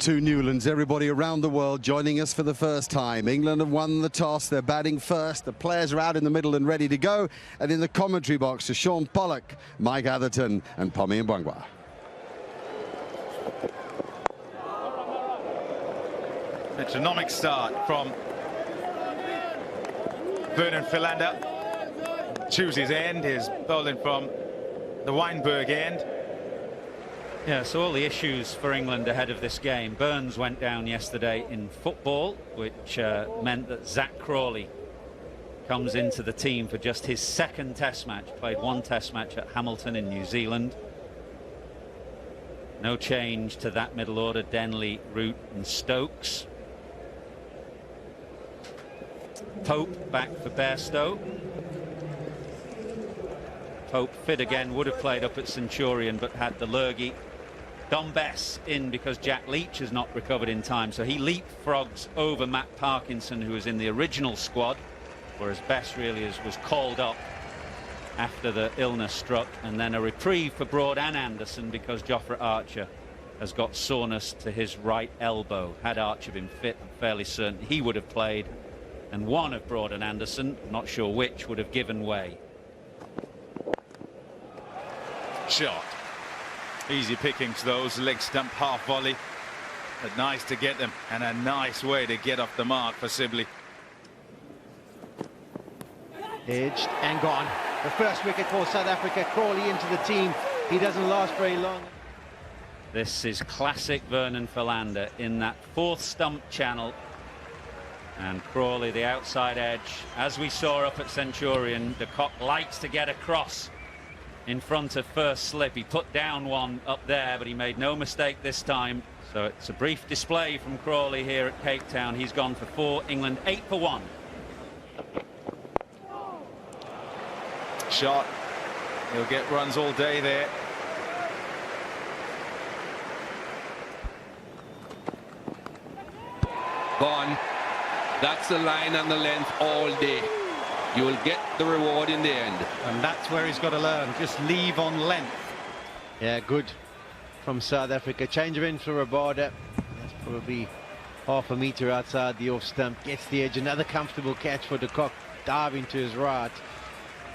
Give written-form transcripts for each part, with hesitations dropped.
To Newlands, everybody around the world joining us for the first time. England have won the toss, they're batting first, the players are out in the middle and ready to go, and in the commentary box are Sean Pollock, Mike Atherton and Pommy Mbangwa. Metronomic start from Vernon Philander. Chooses end, his bowling from the Weinberg end. Yeah, so all the issues for England ahead of this game. Burns went down yesterday in football, which meant that Zach Crawley comes into the team for just his second test match. Played one test match at Hamilton in New Zealand. No change to that middle order. Denley, Root and Stokes. Pope back for Bairstow. Pope fit again, would have played up at Centurion but had the lurgy. Dom Bess in because Jack Leach has not recovered in time, so he leapfrogs over Matt Parkinson, who was in the original squad, whereas Bess really was called up after the illness struck. And then a reprieve for Broad and Anderson because Jofra Archer has got soreness to his right elbow. Had Archer been fit, I'm fairly certain he would have played, and one of Broad and Anderson, not sure which, would have given way. Shot. Easy pickings those, leg stump half volley, but nice to get them, and a nice way to get off the mark for Sibley. Edged and gone. The first wicket for South Africa. Crawley into the team. He doesn't last very long. This is classic Vernon Philander in that fourth stump channel, and Crawley the outside edge. As we saw up at Centurion, de Kock likes to get across in front of first slip. He put down one up there, but he made no mistake this time. So it's a brief display from Crawley here at Cape Town. He's gone for 4, England 8 for 1. Shot. He'll get runs all day there. Gone. That's the line and the length all day. You will get the reward in the end. And that's where he's got to learn. Just leave on length. Yeah, good from South Africa. Change of end for Rabada. That's probably half a metre outside the off stump. Gets the edge. Another comfortable catch for de Kock. Diving to his right.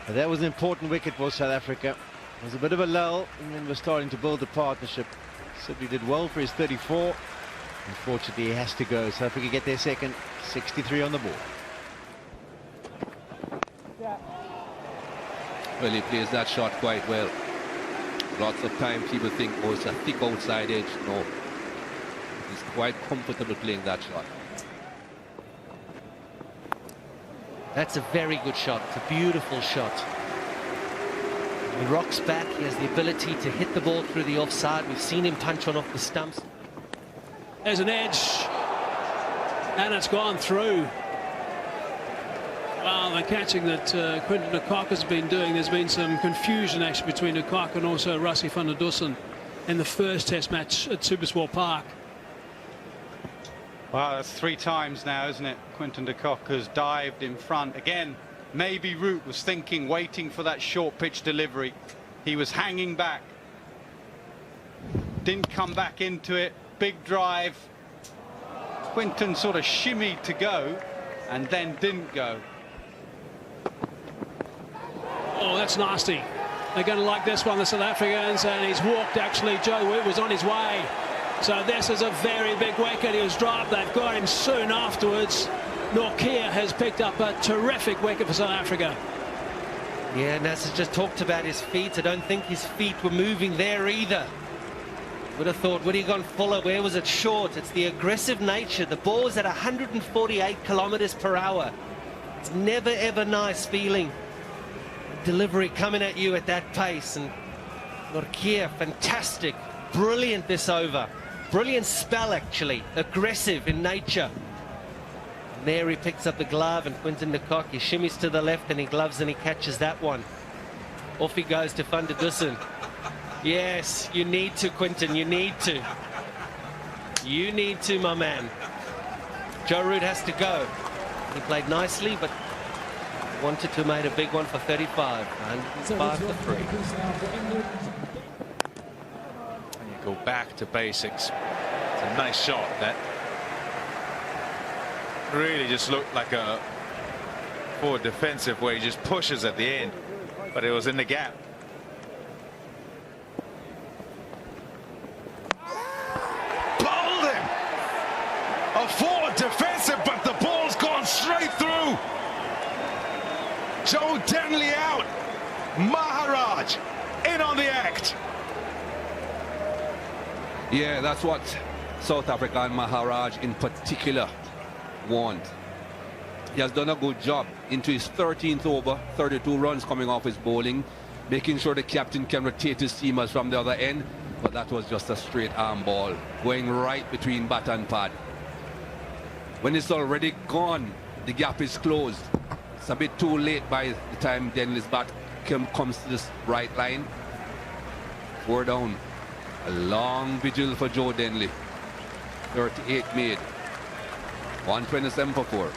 But that was an important wicket for South Africa. It was a bit of a lull, and then we're starting to build a partnership. Sibley did well for his 34. Unfortunately, he has to go. South Africa get their second. 63 on the board. Well, he plays that shot quite well. Lots of time people think, oh, it's a thick outside edge. No, he's quite comfortable playing that shot. That's a very good shot. It's a beautiful shot. He rocks back. He has the ability to hit the ball through the offside. We've seen him punch on off the stumps. There's an edge, and it's gone through. Well, the catching that Quinton de Kock has been doing, there's been some confusion actually between de Kock and also Rassie van der Dussen in the first test match at Supersport Park. Wow, that's 3 times now, isn't it? Quinton de Kock has dived in front. Again, maybe Root was thinking, waiting for that short pitch delivery. He was hanging back. Didn't come back into it. Big drive. Quinton sort of shimmied to go and then didn't go. Oh, that's nasty. They're going to like this one, the South Africans, and he's walked actually. Joe Wood was on his way. So this is a very big wicket. He was dropped. They've got him soon afterwards. Nortje has picked up a terrific wicket for South Africa. Yeah, Nas has just talked about his feet. I don't think his feet were moving there either. Would have thought, would he gone fuller? Where was it short? It's the aggressive nature. The ball is at 148 kilometers per hour. It's never ever nice feeling. Delivery coming at you at that pace, and Nortje, fantastic, brilliant this over. Brilliant spell actually, aggressive in nature. And there he picks up the glove, and Quinton de Kock, he shimmies to the left and he gloves and he catches that one. Off he goes to van der Dussen. Yes, you need to, Quinton, you need to. You need to, my man. Joe Root has to go. He played nicely, but wanted to have made a big one for 35. And 5 for 3. And you go back to basics. A nice shot that really just looked like a forward defensive where he just pushes at the end, but it was in the gap. Bowled him. A forward defensive, but the ball's gone straight through. Joe Denley out. Maharaj in on the act. Yeah, that's what South Africa and Maharaj in particular want. He has done a good job into his 13th over, 32 runs coming off his bowling, making sure the captain can rotate his seamers from the other end, but that was just a straight arm ball going right between bat and pad. When it's already gone, the gap is closed. It's a bit too late by the time Denley's bat comes to this right line. 4 down. A long vigil for Joe Denley. 38 made. 127 for 4.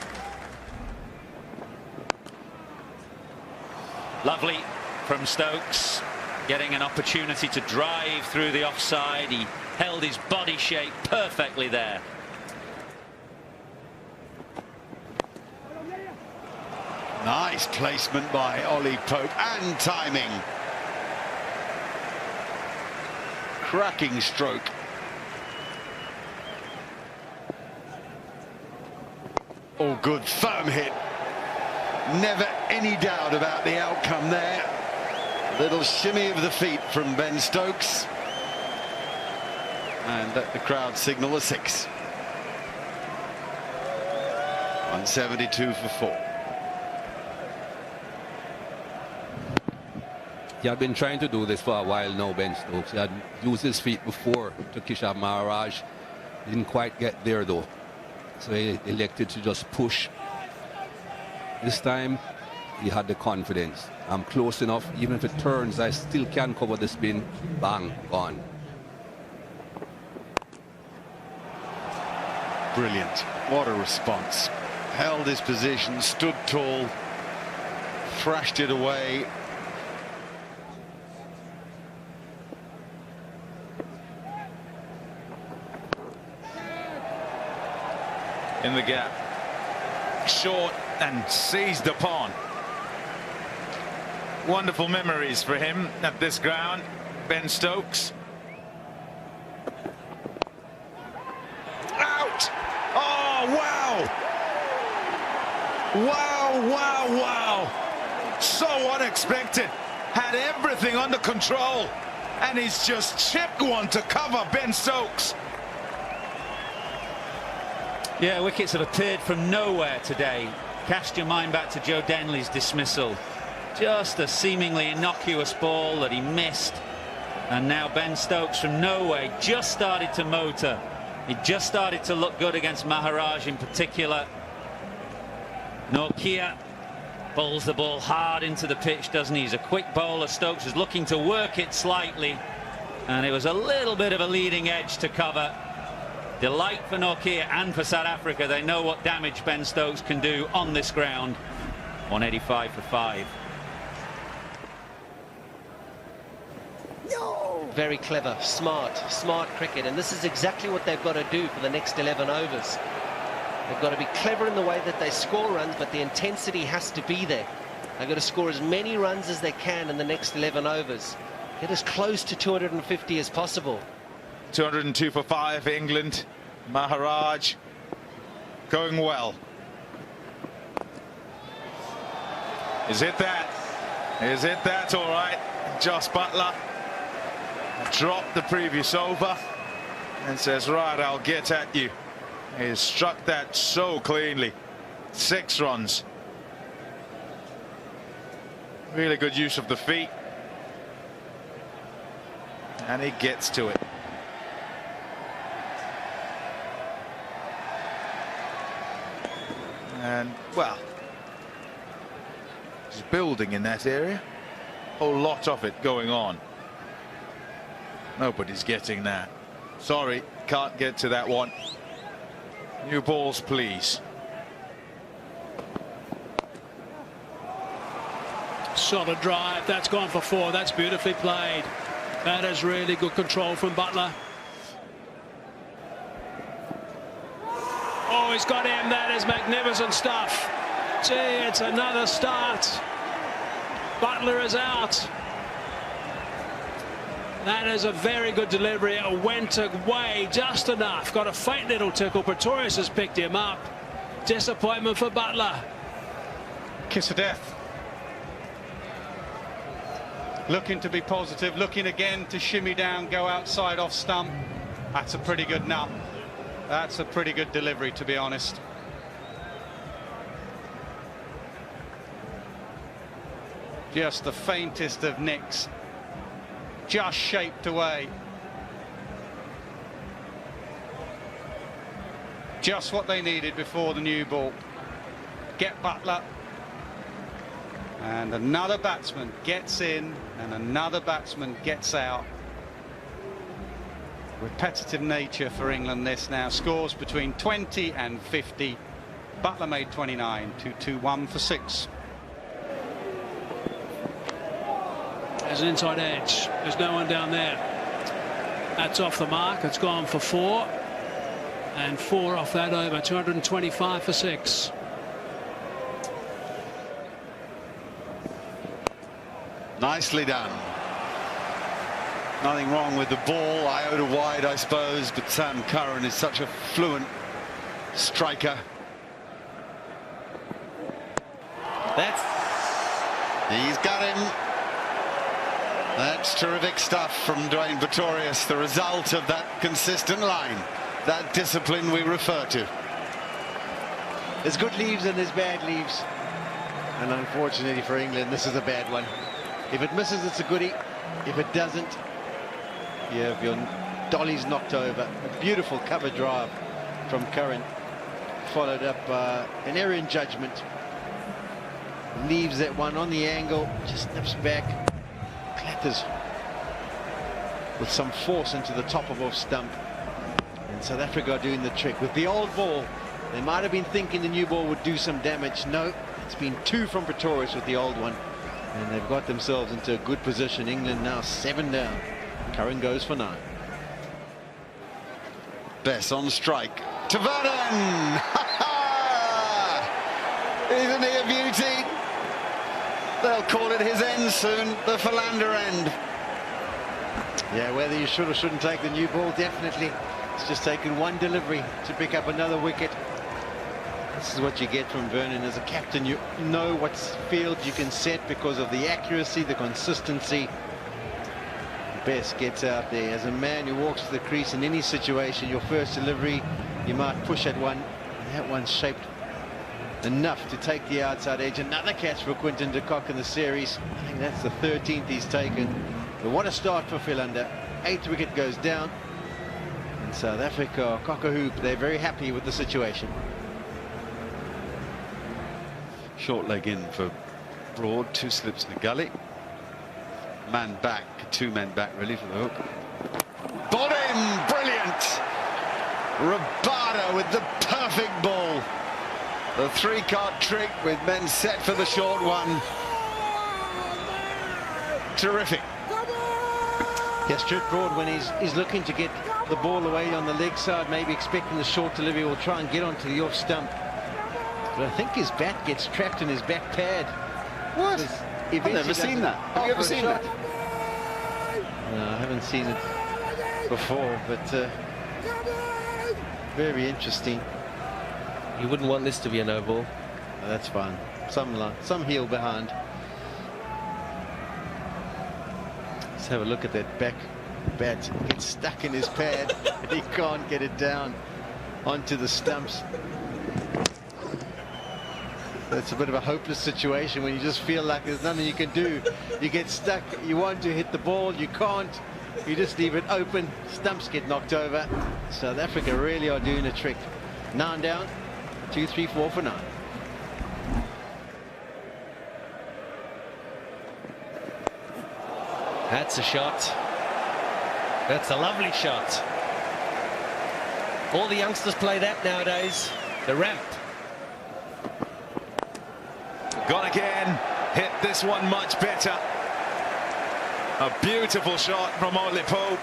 Lovely from Stokes, getting an opportunity to drive through the offside. He held his body shape perfectly there. Nice placement by Ollie Pope, and timing. Cracking stroke. Oh, good firm hit. Never any doubt about the outcome there. Little shimmy of the feet from Ben Stokes. And let the crowd signal a 6. 172 for 4. He had been trying to do this for a while now, Ben Stokes. He had used his feet before to Kishore Maharaj. Didn't quite get there though. So he elected to just push. This time he had the confidence. I'm close enough. Even if it turns, I still can cover the spin. Bang, gone. Brilliant. What a response. Held his position, stood tall, thrashed it away. In the gap, short and seized upon. Wonderful memories for him at this ground, Ben Stokes. Out! Oh, wow! Wow, wow, wow! So unexpected. Had everything under control, and he's just chipped one to cover Ben Stokes. Yeah, wickets have appeared from nowhere today. Cast your mind back to Joe Denley's dismissal. Just a seemingly innocuous ball that he missed. And now Ben Stokes from nowhere just started to motor. He just started to look good against Maharaj in particular. Nortje bowls the ball hard into the pitch, doesn't he? He's a quick bowler. Stokes is looking to work it slightly. And it was a little bit of a leading edge to cover. Delight for Nortje and for South Africa. They know what damage Ben Stokes can do on this ground. 185 for 5. Very clever, smart cricket, and this is exactly what they've got to do for the next 11 overs. They've got to be clever in the way that they score runs, but the intensity has to be there. They've got to score as many runs as they can in the next 11 overs. Get as close to 250 as possible. 202 for 5 for England. Maharaj going well. Is it that? Is it that? All right. Jos Buttler dropped the previous over and says, right, I'll get at you. He struck that so cleanly. 6 runs. Really good use of the feet. And he gets to it. And, well, he's building in that area. Whole lot of it going on. Nobody's getting that. Sorry, can't get to that one. New balls, please. Solid drive. That's gone for 4. That's beautifully played. That is really good control from Buttler. Oh, he's got him. That is magnificent stuff. Gee, it's another start. Butler is out. That is a very good delivery. It went away just enough. Got a faint little tickle. Proteas has picked him up. Disappointment for Butler. Kiss of death. Looking to be positive, looking again to shimmy down, go outside off stump. That's a pretty good nut. That's a pretty good delivery, to be honest. Just the faintest of nicks. Just shaped away. Just what they needed before the new ball. Get Butler. And another batsman gets in and another batsman gets out. Repetitive nature for England this now. Scores between 20 and 50. Butler made 29. 2-2-1 for 6. There's an inside edge. There's no one down there. That's off the mark. It's gone for 4. And 4 off that over. 225 for 6. Nicely done. Nothing wrong with the ball. Iota wide, I suppose, but Sam Curran is such a fluent striker. He's got him. That's terrific stuff from Dwayne Pretorius, the result of that consistent line, that discipline we refer to. There's good leaves and there's bad leaves. And unfortunately for England, this is a bad one. If it misses, it's a goodie. If it doesn't, you have your dollies knocked over. A beautiful cover drive from Curran, followed up an error in judgment. Leaves that one on the angle, just nips back, clatters with some force into the top of off stump. And South Africa are doing the trick. With the old ball, they might have been thinking the new ball would do some damage. No, it's been 2 from Pretorius with the old one. And they've got themselves into a good position. England now 7 down. Curran goes for 9. Bess on strike to Vernon. Isn't he a beauty? They'll call it his end soon, the Philander end. Yeah, whether you should or shouldn't take the new ball, definitely. It's just taken one delivery to pick up another wicket. This is what you get from Vernon as a captain. You know what field you can set because of the accuracy, the consistency. Bess gets out there as a man who walks to the crease in any situation. Your first delivery, you might push at one. That one's shaped enough to take the outside edge. Another catch for Quinton de Kock in the series. I think that's the 13th he's taken. But what a start for Philander. 8th wicket goes down. And South Africa, cock-a-hoop, they're very happy with the situation. Short leg in for Broad, 2 slips in the gully. Man back, 2 men back really for the hook. Bought him, brilliant! Rabada with the perfect ball. The 3-card trick with men set for the short one. Terrific. Yes, Stuart Broad, when he's looking to get the ball away on the leg side, maybe expecting the short delivery, will try and get onto the off stump. But I think his bat gets trapped in his back pad. What? I've never seen that. Have you ever seen that? No, I haven't seen it before, but very interesting. You wouldn't want this to be a no ball. Oh, that's fine. Some heel behind. Let's have a look at that back bat. Gets stuck in his pad and he can't get it down onto the stumps. That's a bit of a hopeless situation when you just feel like there's nothing you can do. You get stuck, you want to hit the ball, you can't. You just leave it open, stumps get knocked over. South Africa really are doing a trick. 9 down, 2, 3, 4 for 9. That's a shot. That's a lovely shot. All the youngsters play that nowadays. The ramp. Gone again. Hit this one much better. A beautiful shot from Olipo.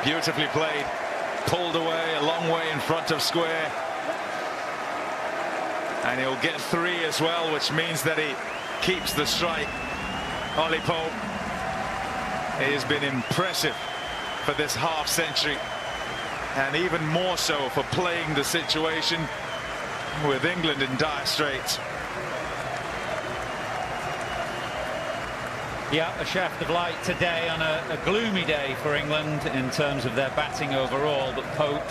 Beautifully played. Pulled away a long way in front of square. And he'll get 3 as well, which means that he keeps the strike. Ollie Pope, he has been impressive for this half century, and even more so for playing the situation with England in dire straits. Yeah, a shaft of light today on a gloomy day for England in terms of their batting overall, but Pope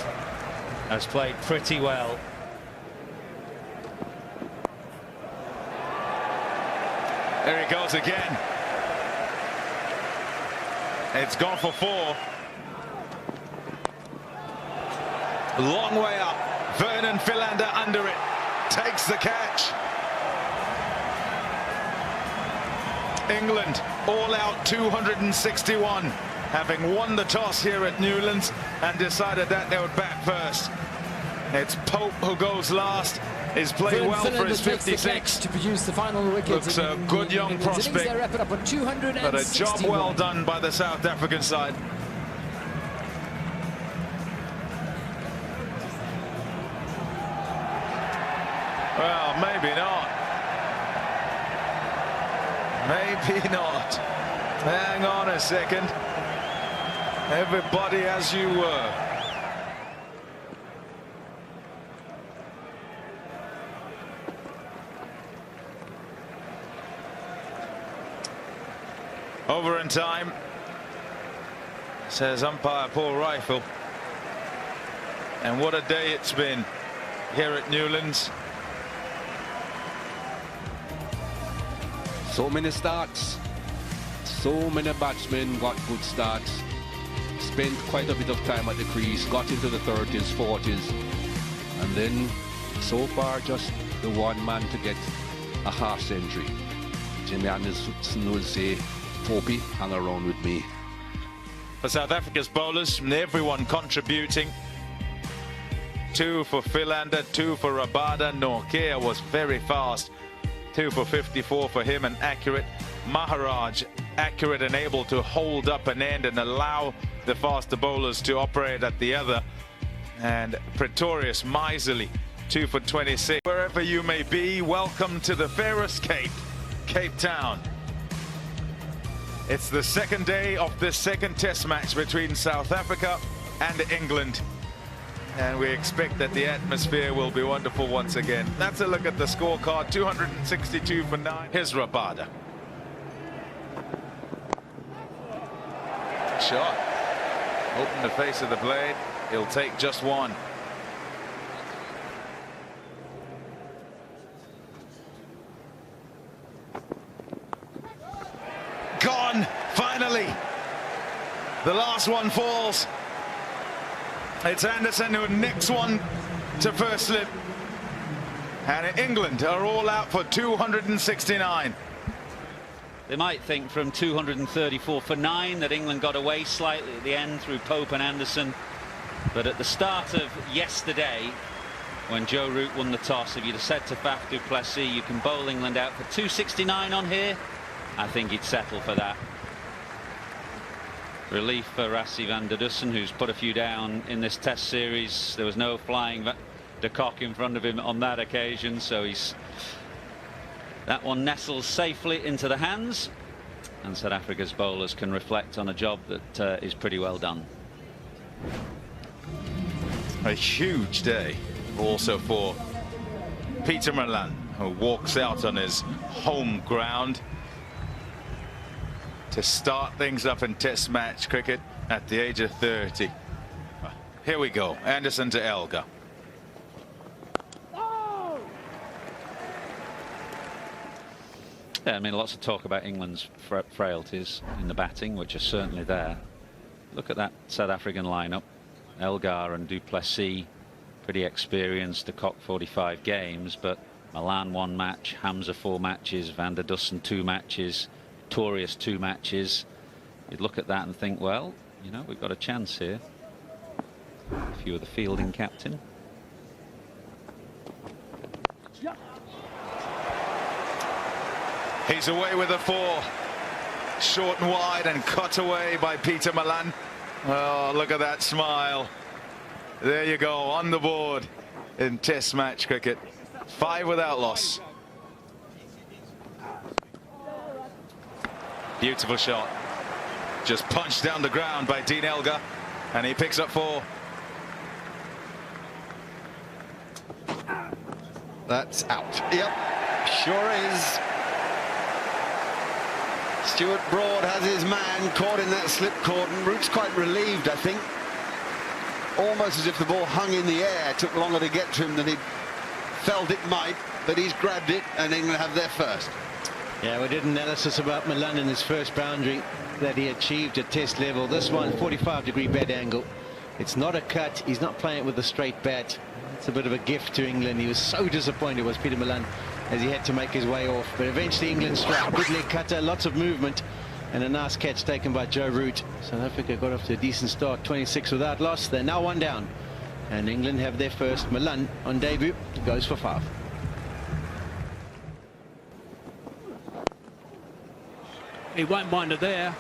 has played pretty well. There he goes again. It's gone for 4. Long way up. Vernon Philander under it. Takes the catch. England all out 261, having won the toss here at Newlands and decided that they would bat first. It's Pope who goes last. He's played well for his 56. To produce the final wicket. Looks a good young prospect, but a job well done by the South African side. Well, maybe not. Maybe not. Hang on a second. Everybody as you were. Over in time, says umpire Paul Rifle. And what a day it's been here at Newlands. So many starts, so many batsmen got good starts, spent quite a bit of time at the crease, got into the 30s, 40s, and then so far just the one man to get a half century. Jimmy Anderson will say, Popey, hang around with me. For South Africa's bowlers, everyone contributing. 2 for Philander, 2 for Rabada. Nortje was very fast. 2 for 54 for him and accurate. Maharaj accurate and able to hold up an end and allow the faster bowlers to operate at the other. And Pretorius miserly 2 for 26. Wherever you may be, welcome to the fairest Cape, Cape Town. It's the second day of this second test match between South Africa and England. And we expect that the atmosphere will be wonderful once again. That's a look at the scorecard. 262 for 9. Here's Rabada. Shot. Open the face of the blade. He'll take just 1. Gone, finally. The last one falls. It's Anderson who nicks one to first slip. And England are all out for 269. They might think from 234 for 9 that England got away slightly at the end through Pope and Anderson. But at the start of yesterday, when Joe Root won the toss, if you'd have said to Faf du Plessis, you can bowl England out for 269 on here, I think he'd settle for that. Relief for Rassie van der Dussen, who's put a few down in this test series. There was no flying de Kock in front of him on that occasion, so that one nestles safely into the hands, and South Africa's bowlers can reflect on a job that is pretty well done. A huge day also for Peter Malan, who walks out on his home ground to start things up in test match cricket at the age of 30. Here we go. Anderson to Elgar. Yeah, I mean, lots of talk about England's frailties in the batting, which are certainly there. Look at that South African lineup. Elgar and du Plessis, pretty experienced. De Kock 45 games, but Malan 1 match, Hamza 4 matches, Van der Dussen 2 matches, Pretorius 2 matches. You'd look at that and think, well, you know, we've got a chance here. If you were the fielding captain. He's away with a 4. Short and wide and cut away by Peter Malan. Oh, look at that smile. There you go, on the board in Test match cricket. 5 without loss. Beautiful shot. Just punched down the ground by Dean Elgar, and he picks up 4. That's out. Yep, sure is. Stuart Broad has his man caught in that slip cord, and Root's quite relieved, I think. Almost as if the ball hung in the air. It took longer to get to him than he felt it might, but he's grabbed it, and England have their first. Yeah, we did analysis about Milan in his first boundary that he achieved at Test level. This one, 45-degree bat angle. It's not a cut. He's not playing it with a straight bat. It's a bit of a gift to England. He was so disappointed, was Peter Milan, as he had to make his way off. But eventually England struck. Good leg cutter, lots of movement, and a nice catch taken by Joe Root. South Africa got off to a decent start, 26 without loss. They're now 1 down, and England have their first. Milan on debut goes for 5. He won't mind it there.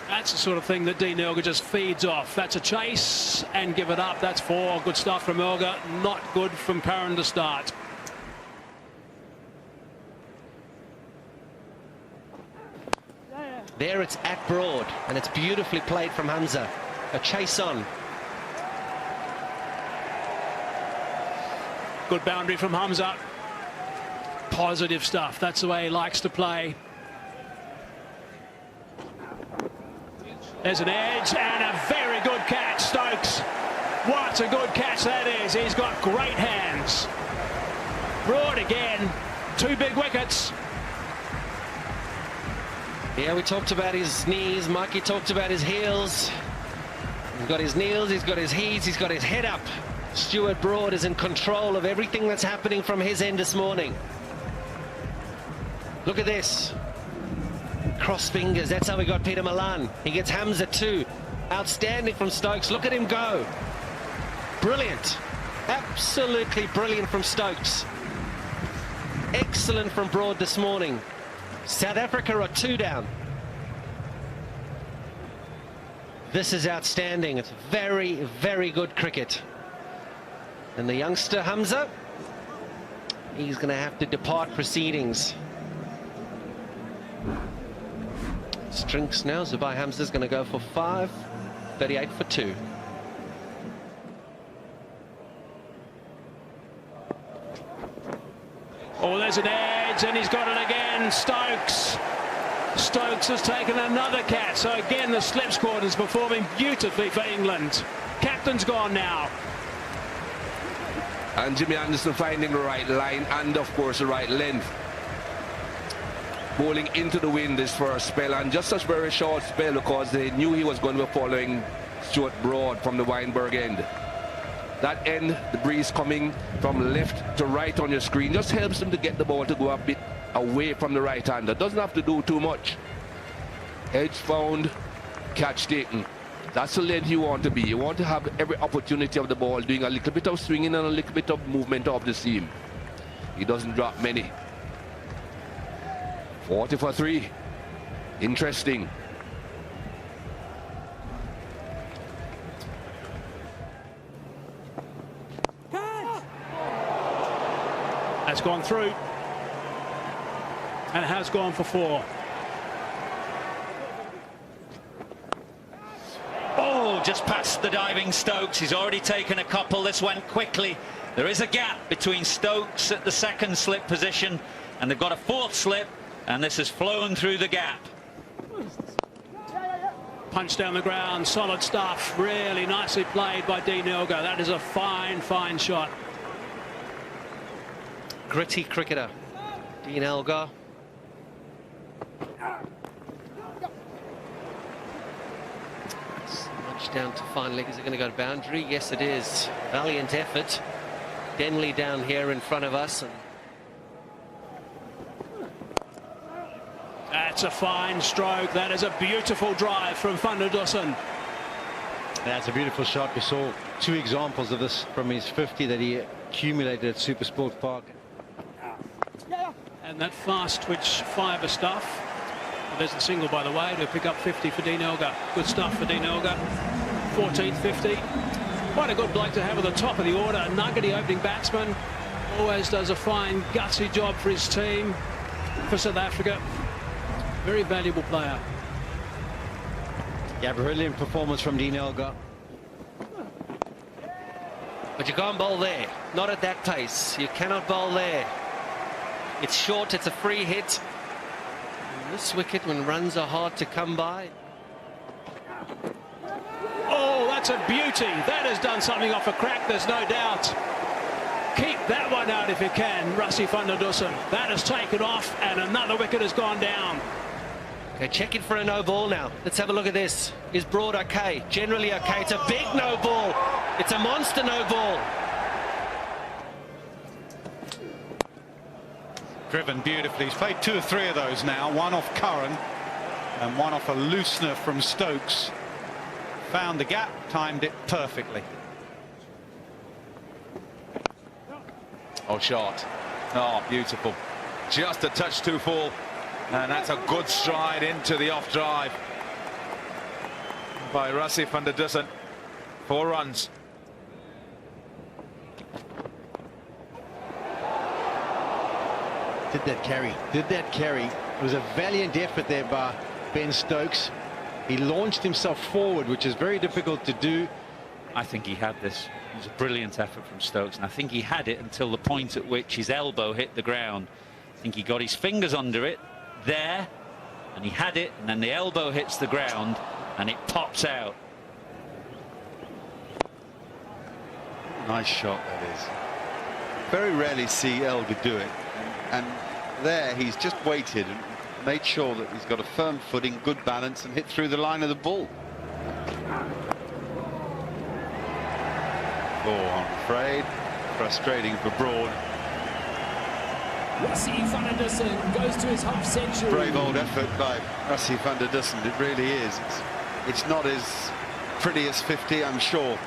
That's the sort of thing that Dean Elgar just feeds off. That's a chase and give it up. That's 4. Good stuff from Elgar. Not good from Curran to start. There it's at Broad, and it's beautifully played from Hamza. A chase on. Good boundary from Hamza. Positive stuff. That's the way he likes to play. There's an edge and a very good catch, Stokes. What a good catch that is. He's got great hands. Broad again. 2 big wickets. Yeah, we talked about his knees. Mikey talked about his heels. He's got his knees, he's got his heels, he's got his head up. Stuart Broad is in control of everything that's happening from his end this morning. Look at this. Cross fingers, that's how we got Peter Milan. He gets Hamza too. Outstanding from Stokes. Look at him go. Brilliant. Absolutely brilliant from Stokes. Excellent from Broad this morning. South Africa are 2 down. This is outstanding. It's very, very good cricket. And the youngster Hamza, he's going to have to depart proceedings. Strinks now. Zubai Hamza's going to go for 5. 38 for 2. Oh, there's an edge, and he's got it again. Stokes. Stokes has taken another catch. So again, the slip squad is performing beautifully for England. Captain's gone now. And Jimmy Anderson finding the right line and, of course, the right length. Bowling into the wind this first spell, and just a very short spell because they knew he was going to be following Stuart Broad from the Weinberg end. That end, the breeze coming from left to right on your screen, just helps him to get the ball to go a bit away from the right-hander. Doesn't have to do too much. Edge found, catch taken. That's the length you want to be. You want to have every opportunity of the ball, doing a little bit of swinging and a little bit of movement off the seam. He doesn't drop many. 40 for 3. Interesting. That's gone through. And it has gone for 4. Oh, just past the diving Stokes. He's already taken a couple. This went quickly. There is a gap between Stokes at the 2nd slip position, and they've got a 4th slip, and this has flown through the gap. Punch down the ground, solid stuff. Really nicely played by Dean Elgar. That is a fine, fine shot. Gritty cricketer, Dean Elgar. Much down to fine leg. Is it going to go to boundary? Yes, it is. Valiant effort. Denley down here in front of us. And that's a fine stroke. That is a beautiful drive from Van der Dussen. That's a beautiful shot. We saw 2 examples of this from his 50 that he accumulated at SuperSport Park. And that fast twitch fibre stuff. there's the single, by the way, to pick up 50 for Dean Elgar. Good stuff for Dean Elgar. 14th 50. Quite a good bloke to have at the top of the order. Nuggety opening batsman. Always does a fine, gutsy job for his team, for South Africa. Very valuable player. Yeah, brilliant performance from Dean Elgar. But you can't bowl there. Not at that pace. You cannot bowl there. It's short. It's a free hit. And this wicket, when runs are hard to come by. Oh, that's a beauty. That has done something off a crack, there's no doubt. Keep that one out if you can, Rassie van der Dussen. That has taken off, and another wicket has gone down. Okay, check it for a no ball now. Let's have a look at this. Is Broad okay? Generally okay. It's a big no ball. It's a monster no ball. Driven beautifully. He's played 2 or 3 of those now. One off Curran and one off a loosener from Stokes. Found the gap, timed it perfectly. Oh, shot. Oh, beautiful. Just a touch too full. And that's a good stride into the off drive by Rassie van der Dussen. 4 runs. Did that carry. It was a valiant effort there by Ben Stokes. He launched himself forward, which is very difficult to do. I think he had this. It was a brilliant effort from Stokes, and I think he had it until the point at which his elbow hit the ground. I think he got his fingers under it there, and he had it, and then the elbow hits the ground and it pops out. Nice shot, that is. Very rarely see Elgar do it, and there he's just waited and made sure that he's got a firm footing, good balance, and hit through the line of the ball. I'm afraid frustrating for Broad. Rassie van der Dussen goes to his half century. Brave old effort by Rassie van der Dussen. It really is. It's not as pretty as 50, I'm sure.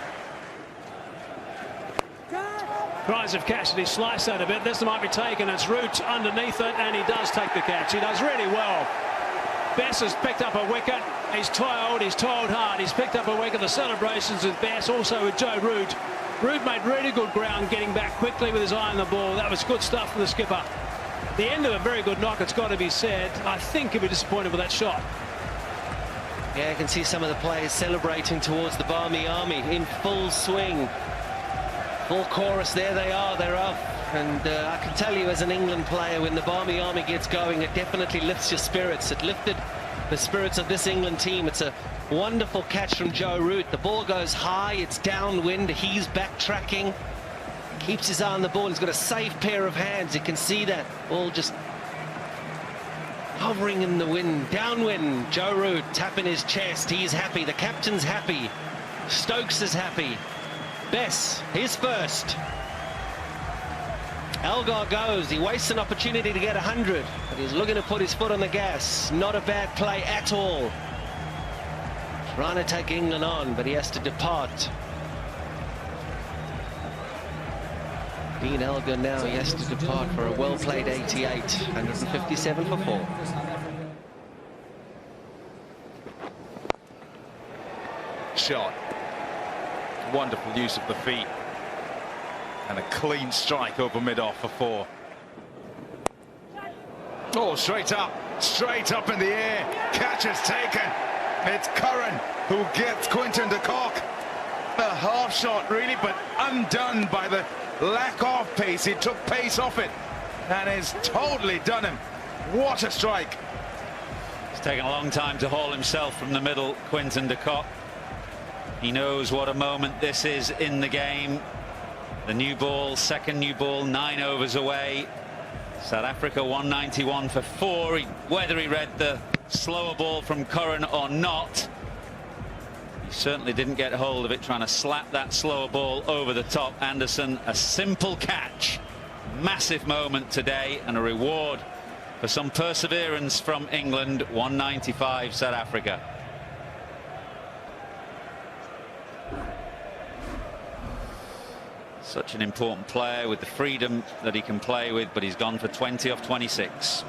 Tries of Cassidy sliced that a bit. This might be taken. It's Root underneath it, and he does take the catch. He does really well. Bess has picked up a wicket. He's toiled hard. He's picked up a wicket. The celebrations with Bess, also with Joe Root. Root made really good ground, getting back quickly with his eye on the ball. That was good stuff from the skipper. The end of a very good knock, it's got to be said. I think he'll be disappointed with that shot. Yeah, I can see some of the players celebrating towards the Barmy Army in full swing. Full chorus, there they are, they're off. And I can tell you, as an England player, when the Barmy Army gets going, it definitely lifts your spirits. It lifted the spirits of this England team. It's a wonderful catch from Joe Root. The ball goes high, it's downwind, he's backtracking, keeps his eye on the ball. He's got a safe pair of hands, you can see that. Ball just hovering in the wind, downwind. Joe Root tapping his chest, he's happy, the captain's happy, Stokes is happy. Bess, his first. Elgar goes, he wastes an opportunity to get 100, but he's looking to put his foot on the gas. Not a bad play at all. Trying to take England on, but he has to depart. Dean Elgar now, he has to depart for a well-played 88, 157 for 4. Shot. Wonderful use of the feet. And a clean strike over mid-off for 4. Oh, straight up in the air. Catch is taken. It's Curran who gets Quinton de Kock. A half shot, really, but undone by the lack of pace. He took pace off it and has totally done him. What a strike. It's taken a long time to haul himself from the middle, Quinton de Kock. He knows what a moment this is in the game. The new ball, second new ball, 9 overs away. South Africa 191 for 4. Whether he read the slower ball from Curran or not, he certainly didn't get hold of it, trying to slap that slower ball over the top. Anderson, a simple catch. Massive moment today, and a reward for some perseverance from England. 195 South Africa. Such an important player with the freedom that he can play with, but he's gone for 20 off 26.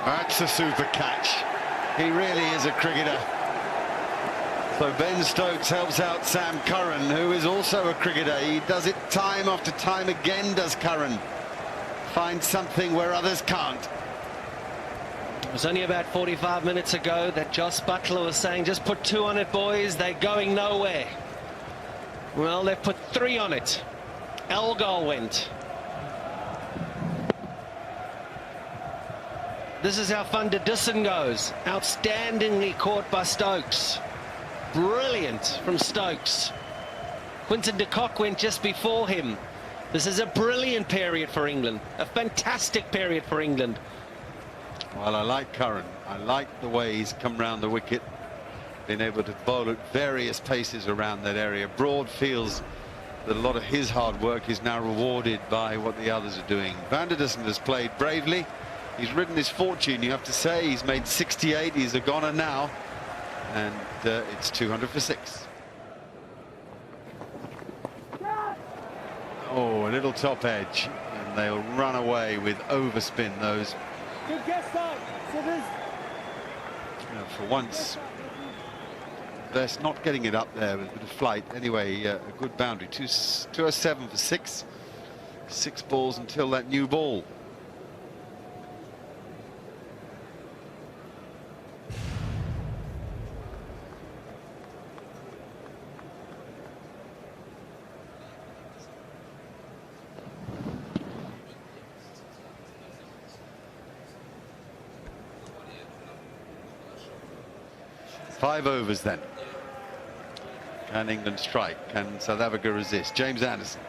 That's a super catch. He really is a cricketer. So Ben Stokes helps out Sam Curran, who is also a cricketer. He does it time after time again, does Curran. Finds something where others can't. It was only about 45 minutes ago that Jos Buttler was saying, just put 2 on it, boys, they're going nowhere. Well, they've put 3 on it. Elgar went. This is how Van der Dussen goes. Outstandingly caught by Stokes. Brilliant from Stokes. Quinton de Kock went just before him. This is a brilliant period for England. A fantastic period for England. Well, I like Curran. I like the way he's come round the wicket, been able to bowl at various paces around that area. Broad feels that a lot of his hard work is now rewarded by what the others are doing. Van der Dussen has played bravely. He's ridden his fortune, you have to say. He's made 68. He's a goner now. And it's 200 for 6. Oh, a little top edge. And they'll run away with overspin, those. You know, for once, they're not getting it up there with a bit of flight. Anyway, a good boundary. 207 for 6. 6 balls until that new ball. Five overs then. Can England strike? Can South Africa resist? James Anderson.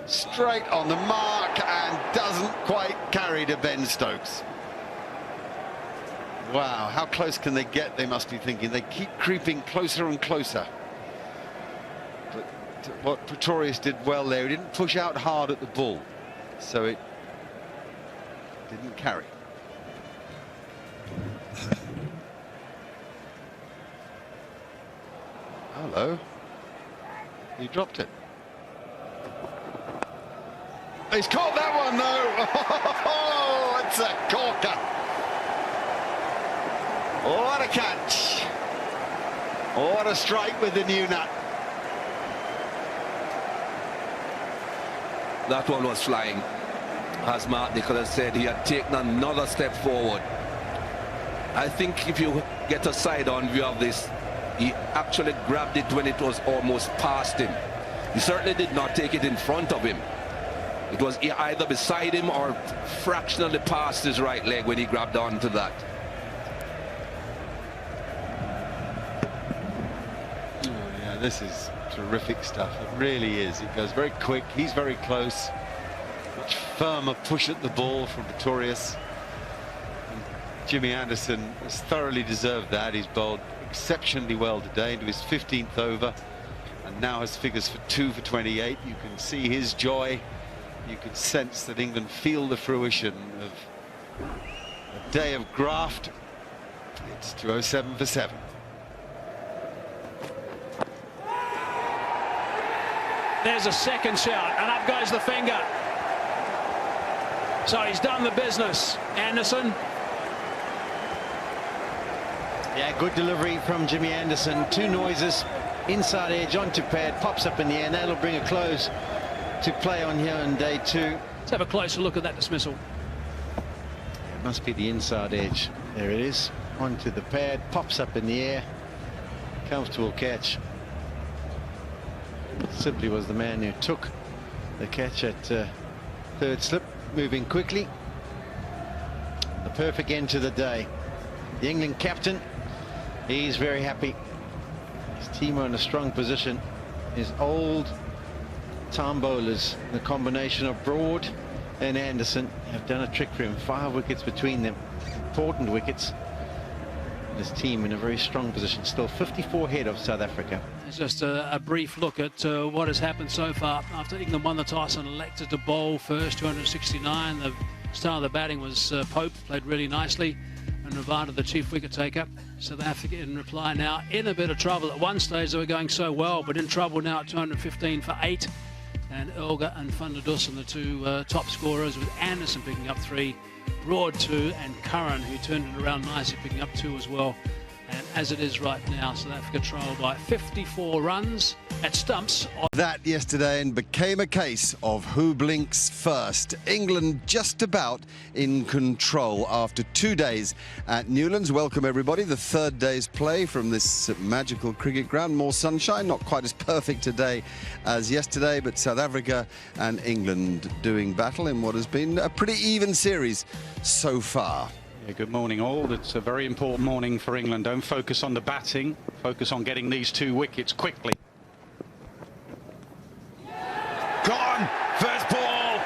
Straight on the mark and doesn't quite carry to Ben Stokes. Wow, how close can they get, they must be thinking. They keep creeping closer and closer. But what Proteas did well there, he didn't push out hard at the ball, so it didn't carry. Hello. He dropped it. He's caught that one though. Oh, it's a corker. What a catch. What a strike with the new nut. That one was flying. As Mark Nicholas said, he had taken another step forward. I think if you get a side-on view of this, he actually grabbed it when it was almost past him. He certainly did not take it in front of him. It was either beside him or fractionally past his right leg when he grabbed onto that. Oh, yeah, this is terrific stuff. It really is. It goes very quick. He's very close. Much firmer push at the ball from Proteas. Jimmy Anderson has thoroughly deserved that. He's bowled exceptionally well today into his 15th over and now has figures for 2 for 28. You can see his joy. You can sense that England feel the fruition of a day of graft. It's 207 for 7. There's a second shout and up goes the finger. So he's done the business. Anderson. Yeah, good delivery from Jimmy Anderson. 2 noises, inside edge onto pad, pops up in the air, and that'll bring a close to play on here on day 2. Let's have a closer look at that dismissal. It must be the inside edge. There it is, onto the pad, pops up in the air. Comfortable catch. Sibley was the man who took the catch at third slip, moving quickly. The perfect end to the day. The England captain, he's very happy. His team are in a strong position. His old time bowlers, the combination of Broad and Anderson, have done a trick for him. 5 wickets between them, important wickets. His team in a very strong position, still 54 ahead of South Africa. It's just a brief look at what has happened so far. After England won the toss and elected to bowl first, 269. The start of the batting was Pope, played really nicely. And Ravana, the chief wicket taker. South Africa in reply now in a bit of trouble. At one stage they were going so well, but in trouble now at 215 for 8. And Elgar and Van der Dussen, the 2 top scorers, with Anderson picking up 3 Broad 2, and Curran, who turned it around nicely, picking up 2 as well. And as it is right now, South Africa trail by 54 runs at stumps. That yesterday and became a case of who blinks first. England just about in control after 2 days at Newlands. Welcome everybody. The third day's play from this magical cricket ground. More sunshine, not quite as perfect today as yesterday, but South Africa and England doing battle in what has been a pretty even series so far. Yeah, good morning all. It's a very important morning for England. Don't focus on the batting, focus on getting these 2 wickets quickly. Gone! First ball!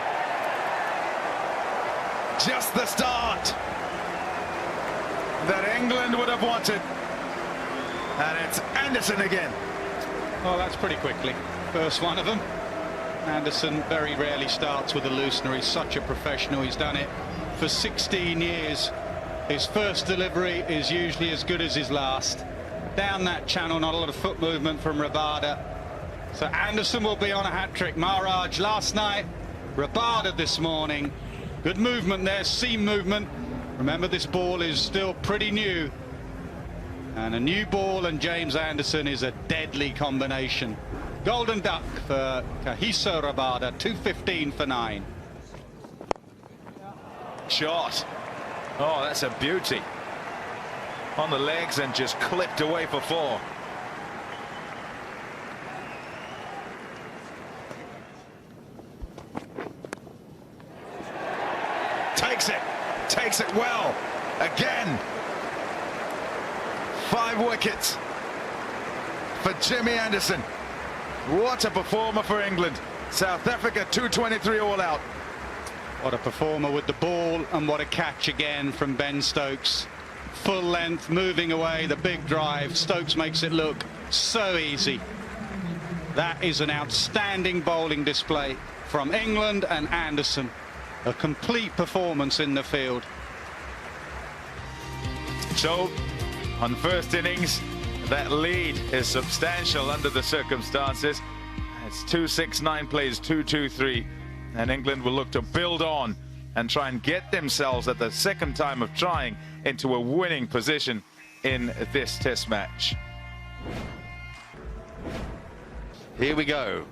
Just the start that England would have wanted. And it's Anderson again. Well, that's pretty quickly. First one of them. Anderson very rarely starts with a loosener. He's such a professional. He's done it for 16 years. His first delivery is usually as good as his last. Down that channel, not a lot of foot movement from Rabada. So Anderson will be on a hat-trick. Maharaj last night, Rabada this morning. Good movement there, seam movement. Remember, this ball is still pretty new. And a new ball and James Anderson is a deadly combination. Golden duck for Kagiso Rabada, 215 for 9. Shot. Oh, that's a beauty. On the legs and just clipped away for 4. Takes it well. Again. 5 wickets for Jimmy Anderson. What a performer for England. South Africa 223 all out. What a performer with the ball, and what a catch again from Ben Stokes. Full length, moving away, the big drive. Stokes makes it look so easy. That is an outstanding bowling display from England and Anderson. A complete performance in the field. So, on first innings, that lead is substantial under the circumstances. It's 2-6-9 plays, 2-2-3. And England will look to build on and try and get themselves at the second time of trying into a winning position in this test match. Here we go.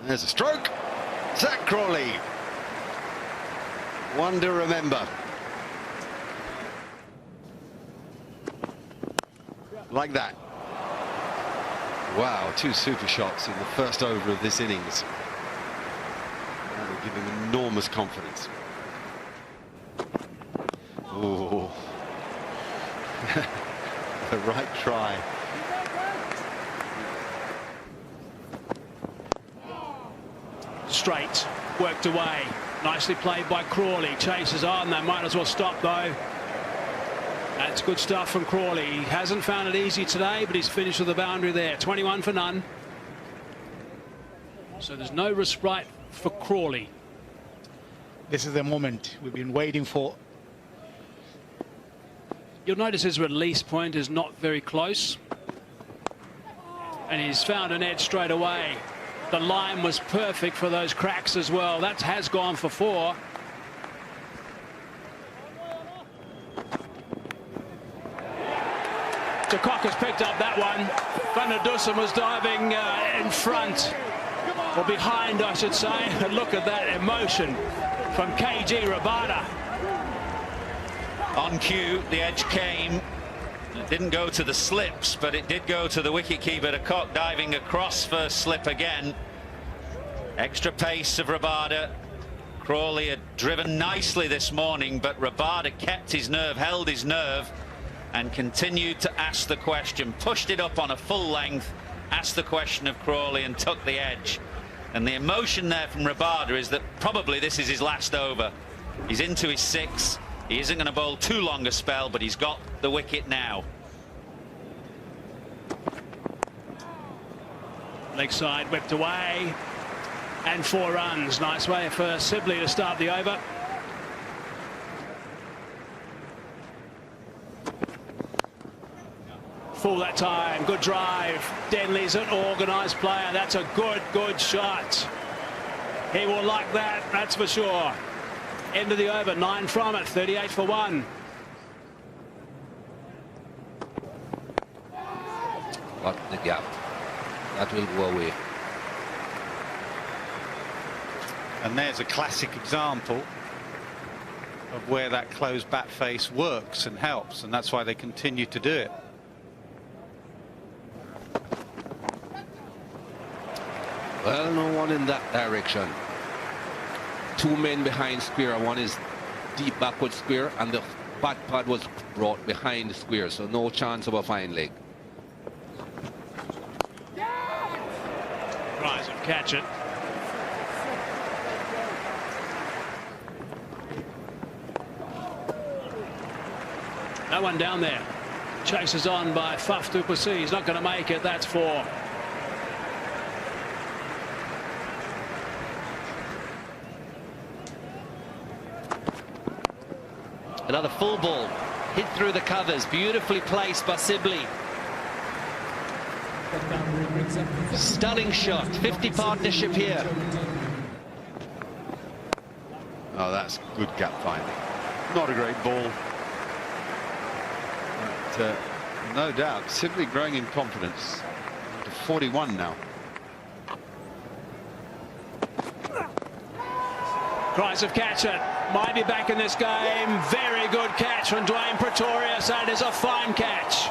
There's a stroke. Zach Crawley. One to remember. Like that. Wow, 2 super shots in the first over of this innings. That will give him enormous confidence. Oh, the right try. Straight, worked away. Nicely played by Crawley. Chases on, they might as well stop though. That's good stuff from Crawley. He hasn't found it easy today, but he's finished with the boundary there. 21 for none. So there's no respite for Crawley. This is the moment we've been waiting for. You'll notice his release point is not very close. And he's found an edge straight away. The line was perfect for those cracks as well. That has gone for 4. De Kock has picked up that one. Van der Dussen was diving in front, or behind I should say, and look at that emotion from KG Rabada. On cue, the edge came. It didn't go to the slips, but it did go to the wicketkeeper. De Kock diving across for slip again. Extra pace of Rabada. Crawley had driven nicely this morning, but Rabada kept his nerve, held his nerve, and continued to ask the question, pushed it up on a full length, asked the question of Crawley and took the edge. And the emotion there from Rabada is that probably this is his last over. He's into his 6. He isn't going to bowl too long a spell, but he's got the wicket now. Leg side whipped away, and 4 runs. Nice way for Sibley to start the over. full that time. Good drive. Denley's an organised player. That's a good shot. He will like that, that's for sure. End of the over, 9 from it, 38 for 1. Got the gap. That will go away. And there's a classic example of where that closed bat face works and helps, and that's why they continue to do it. Well, no one in that direction. 2 men behind square. One is deep backward square, and the bat pad was brought behind the square, so no chance of a fine leg. Rise and catch it. No one down there. Chases on by Faf du Plessis. He's not going to make it. That's 4. Another full ball. Hit through the covers. Beautifully placed by Sibley. Stunning shot. 50 partnership here. Oh, that's good gap finding. Not a great ball. But, no doubt, Sibley growing in confidence. To 41 now. Cries of catch it. Might be back in this game. Very good catch from Dwayne Proteas. That is a fine catch.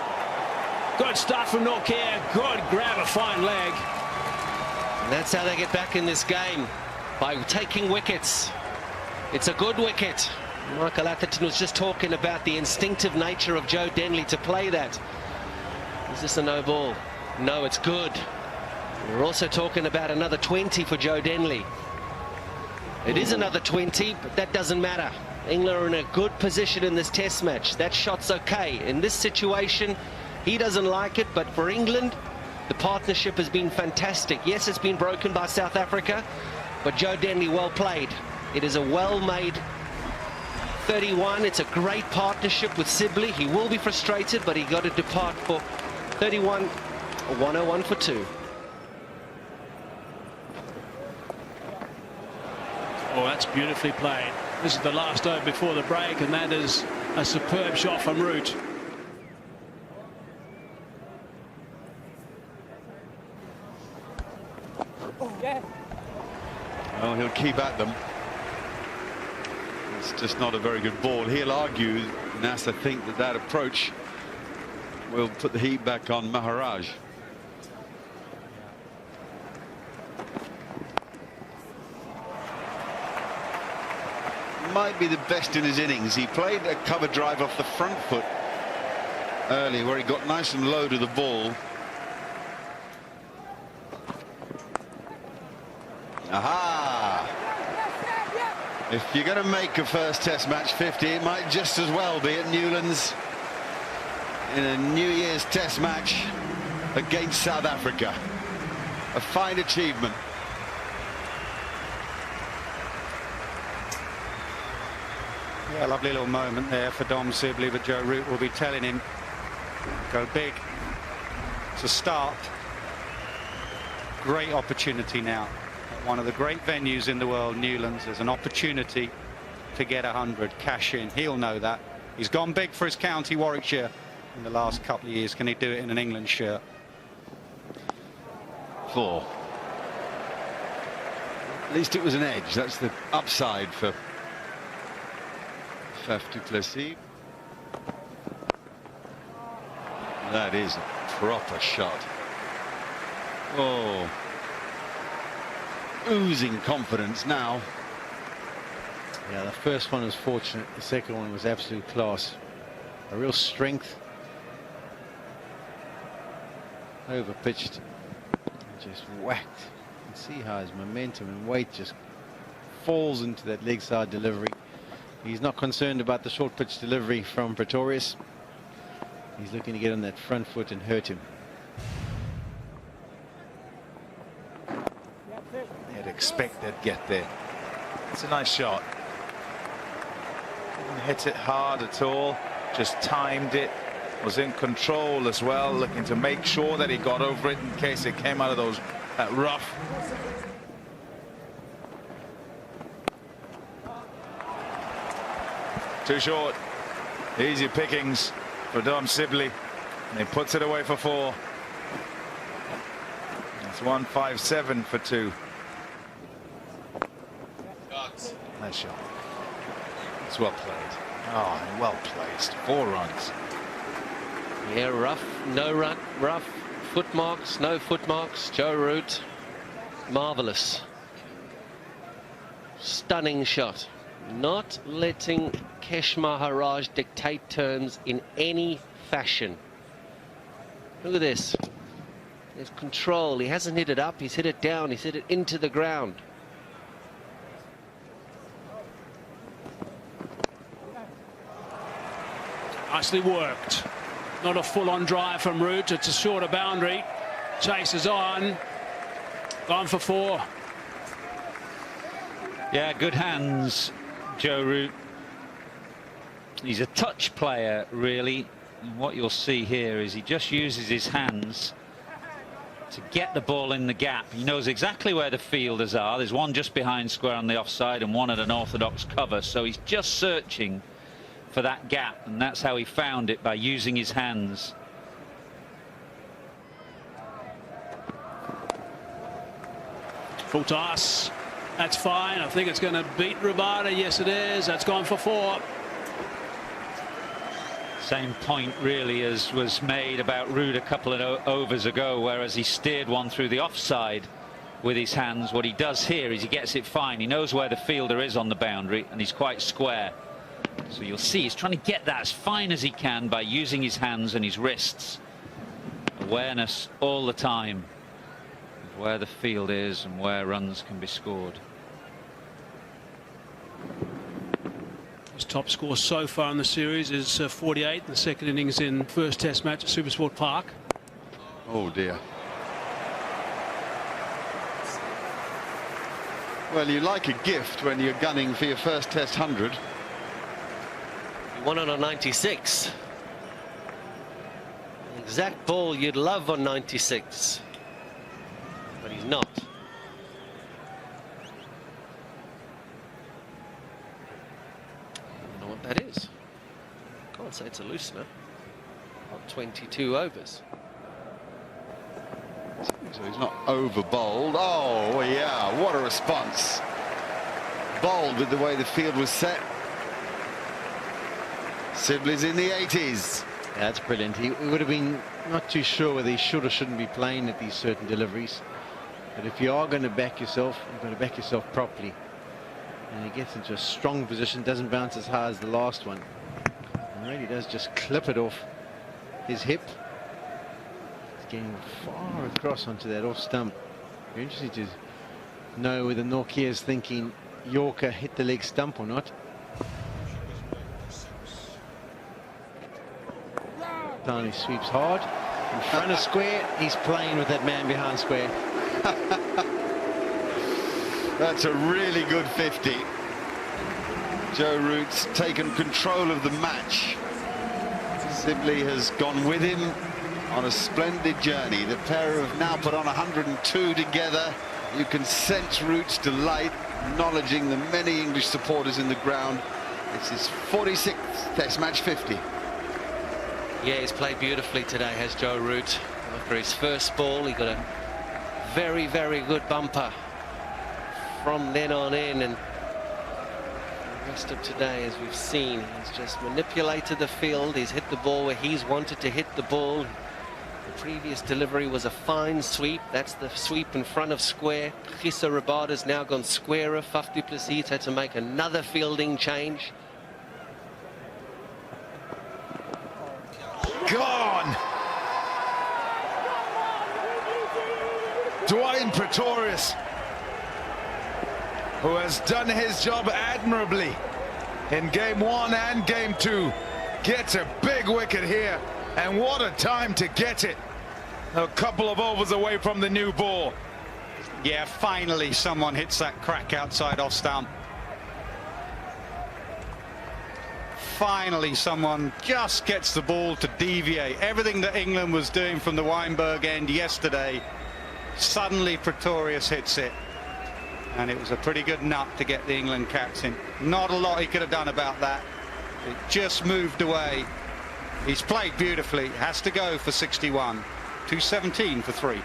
Good stuff from Norcair. Good grab, a fine leg. And that's how they get back in this game, by taking wickets. It's a good wicket. Michael Atherton was just talking about the instinctive nature of Joe Denley to play that. Is this a no ball? No, it's good. We're also talking about another 20 for Joe Denley. It is another 20, but that doesn't matter. England are in a good position in this test match. That shot's okay. In this situation, he doesn't like it, but for England, the partnership has been fantastic. Yes, it's been broken by South Africa, but Joe Denley, well played. It is a well-made 31. It's a great partnership with Sibley. He will be frustrated, but he got to depart for 31, 101 for 2. Oh, that's beautifully played. This is the last over before the break, and that is a superb shot from Root. Well, he'll keep at them. It's just not a very good ball. He'll argue, Nasser, think that that approach will put the heat back on Maharaj. Might be the best in his innings. He played a cover drive off the front foot early, where he got nice and low to the ball. Aha! If you're going to make a first test match 50, it might just as well be at Newlands in a New Year's test match against South Africa. A fine achievement. Yeah, lovely little moment there for Dom Sibley, but Joe Root will be telling him, go big. It's a start. Great opportunity now. At one of the great venues in the world, Newlands, there's an opportunity to get 100, cash in. He'll know that. He's gone big for his county, Warwickshire, in the last couple of years. Can he do it in an England shirt? 4. At least it was an edge. That's the upside for Faf du Plessis. That is a proper shot. Oh, oozing confidence now. Yeah, the first one was fortunate. The second one was absolute class. A real strength. Over pitched. Just whacked. You can see how his momentum and weight just falls into that leg side delivery. He's not concerned about the short pitch delivery from Proteas. He's looking to get on that front foot and hurt him. You'd expect they'd get there. It's a nice shot. Didn't hit it hard at all, just timed it was in control as well, looking to make sure that he got over it in case it came out of those rough. Too short. Easy pickings for Dom Sibley. And he puts it away for 4. It's 157 for 2. Nice shot. It's well played. Oh, well placed. 4 runs. Yeah, rough, no run, rough, foot marks, no foot marks. Joe Root, marvelous. Stunning shot. Not letting Kesh Maharaj dictate turns in any fashion. Look at this. There's control. He hasn't hit it up, he's hit it down, he's hit it into the ground. Nicely worked. Not a full-on drive from Root. It's a shorter boundary. Chases on. Gone for 4. Yeah, good hands, Joe Root. He's a touch player, really. And what you'll see here is he just uses his hands to get the ball in the gap. He knows exactly where the fielders are. There's one just behind square on the offside and one at an orthodox cover. So he's just searching for that gap, and that's how he found it, by using his hands. Full toss. That's fine. I think it's going to beat Rabada. Yes, it is. That's gone for 4. Same point really as was made about Root a couple of overs ago, whereas he steered one through the offside with his hands. What he does here is he gets it fine. He knows where the fielder is on the boundary, and he's quite square. So you'll see he's trying to get that as fine as he can by using his hands and his wrists. Awareness all the time of where the field is and where runs can be scored. His top score so far in the series is 48 in the second innings in first Test match at Supersport Park. Oh dear. Well, you like a gift when you're gunning for your first Test 100. He won it on 96. An exact ball you'd love on 96. But he's not. I don't know what that is. Can't say it's a loosener. Not 22 overs. So he's not over bowled. Oh yeah, what a response. Bowled with the way the field was set. Sibley's in the 80s. Yeah, that's brilliant. He would have been not too sure whether he should or shouldn't be playing at these certain deliveries. But if you are going to back yourself, you've got to back yourself properly. And he gets into a strong position, doesn't bounce as high as the last one. And really does just clip it off his hip. It's getting far across onto that off stump. Very interesting to know whether Nortje is thinking Yorker hit the leg stump or not. He sweeps hard in front of square. He's playing with that man behind square. That's a really good 50. Joe Root's taken control of the match. Sibley has gone with him on a splendid journey. The pair have now put on 102 together. You can sense Root's delight, acknowledging the many English supporters in the ground. It's his 46th Test match 50. Yeah, he's played beautifully today, has Joe Root. After his first ball, he got a very, very good bumper from then on in, and the rest of today, as we've seen, he's just manipulated the field. He's hit the ball where he's wanted to hit the ball. The previous delivery was a fine sweep. That's the sweep in front of square. Gisa Rabada's now gone squarer. Faf du Plessis had to make another fielding change. Gone. Dwayne Pretorius, who has done his job admirably in game 1 and game 2, gets a big wicket here, and what a time to get it. A couple of overs away from the new ball. Yeah, finally someone hits that crack outside off stump. finally someone just gets the ball to deviate. Everything that England was doing from the Weinberg end yesterday, suddenly Proteas hits it. And it was a pretty good nut to get the England captain. Not a lot he could have done about that. It just moved away. He's played beautifully. Has to go for 61. 217 for 3.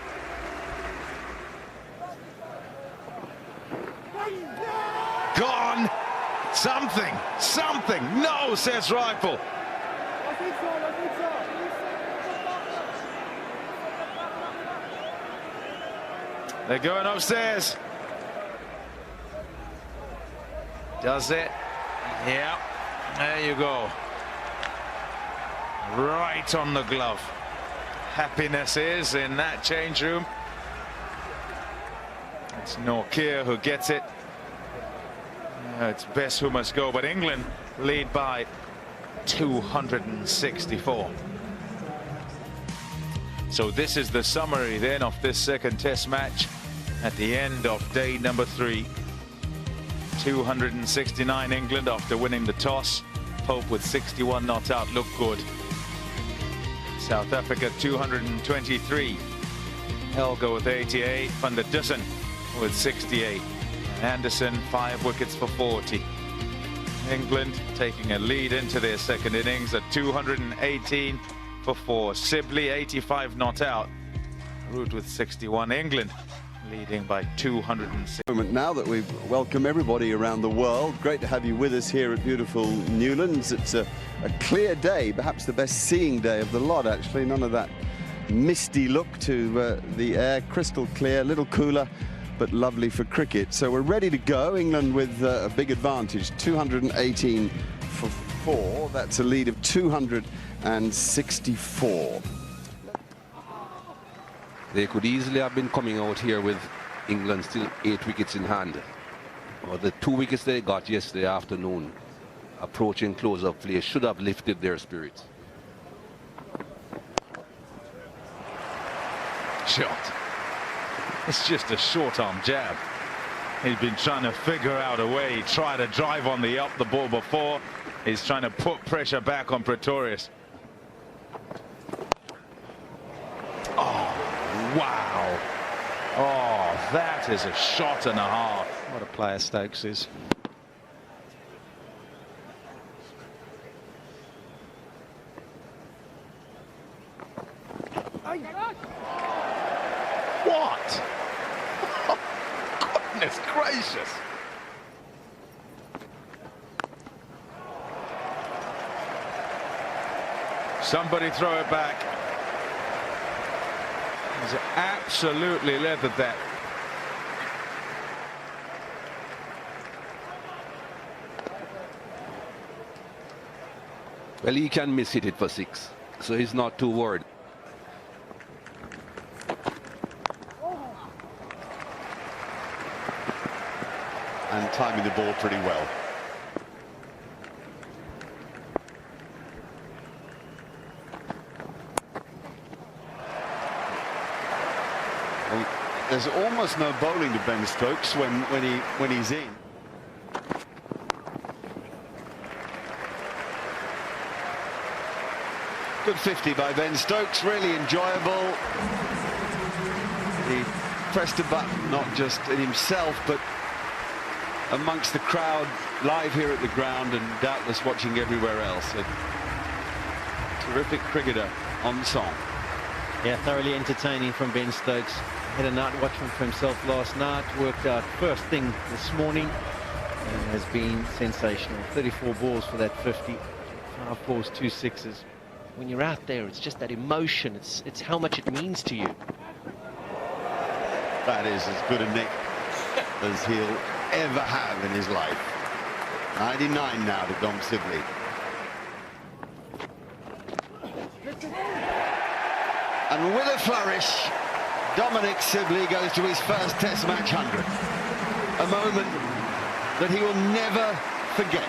Gone. Something. No, says Rifle. They're going upstairs. Does it? Yeah. There you go. Right on the glove. Happiness is in that change room. It's Norkier who gets it. It's Bess who must go, but England lead by 264. So this is the summary then of this second test match at the end of day number 3. 269 England after winning the toss. Pope with 61 not out, look good. South Africa 223. Elgo with 88. Van der Dussen with 68. Anderson 5 wickets for 40. England taking a lead into their second innings at 218 for 4. Sibley 85 not out. Root with 61. England leading by 206. Now that we welcome everybody around the world, great to have you with us here at beautiful Newlands. It's a clear day, perhaps the best seeing day of the lot actually. None of that misty look to the air, crystal clear, a little cooler, but lovely for cricket. So we're ready to go. England with a big advantage, 218 for 4. That's a lead of 264. They could easily have been coming out here with England still 8 wickets in hand. Or the 2 wickets they got yesterday afternoon, approaching close-up play, should have lifted their spirits. Shot. It's just a short-arm jab. He's been trying to figure out a way. He tried to drive on the up the ball before. He's trying to put pressure back on Proteas. Oh, wow. Oh, that is a shot and a half. What a player Stokes is. What? Oh, goodness gracious. Somebody throw it back. He's absolutely leathered that. Well, he can miss hit it for 6, so he's not too worried. And timing the ball pretty well. Well, there's almost no bowling to Ben Stokes when he's in. Good 50 by Ben Stokes, really enjoyable. He pressed a button not just in himself but amongst the crowd live here at the ground and doubtless watching everywhere else. A terrific cricketer on song. Yeah, thoroughly entertaining from Ben Stokes. Had a night watching for himself last night, worked out first thing this morning and has been sensational. 34 balls for that 50, 5 fours, 2 sixes. When you're out there, it's just that emotion, it's how much it means to you. That is as good a nick as he'll ever have in his life. 99 now to Dom Sibley. And with a flourish, Dominic Sibley goes to his first Test match 100. A moment that he will never forget.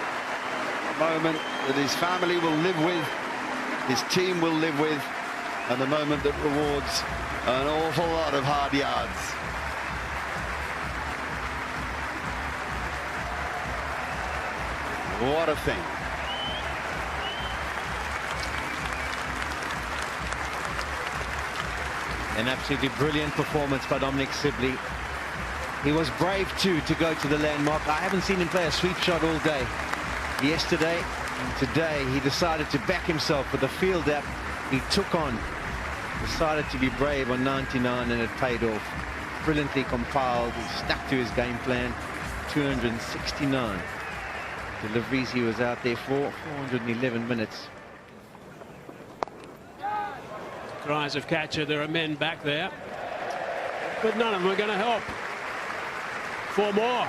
A moment that his family will live with, his team will live with, and a moment that rewards an awful lot of hard yards. What a thing. An absolutely brilliant performance by Dom Sibley. He was brave too to go to the landmark. I haven't seen him play a sweep shot all day. Yesterday and today he decided to back himself with the field app. He took on, decided to be brave on 99, and it paid off. Brilliantly compiled. He stuck to his game plan. 269 deliveries he was out there for. 411 minutes. Cries of catcher. There are men back there, but none of them are going to help. 4 more.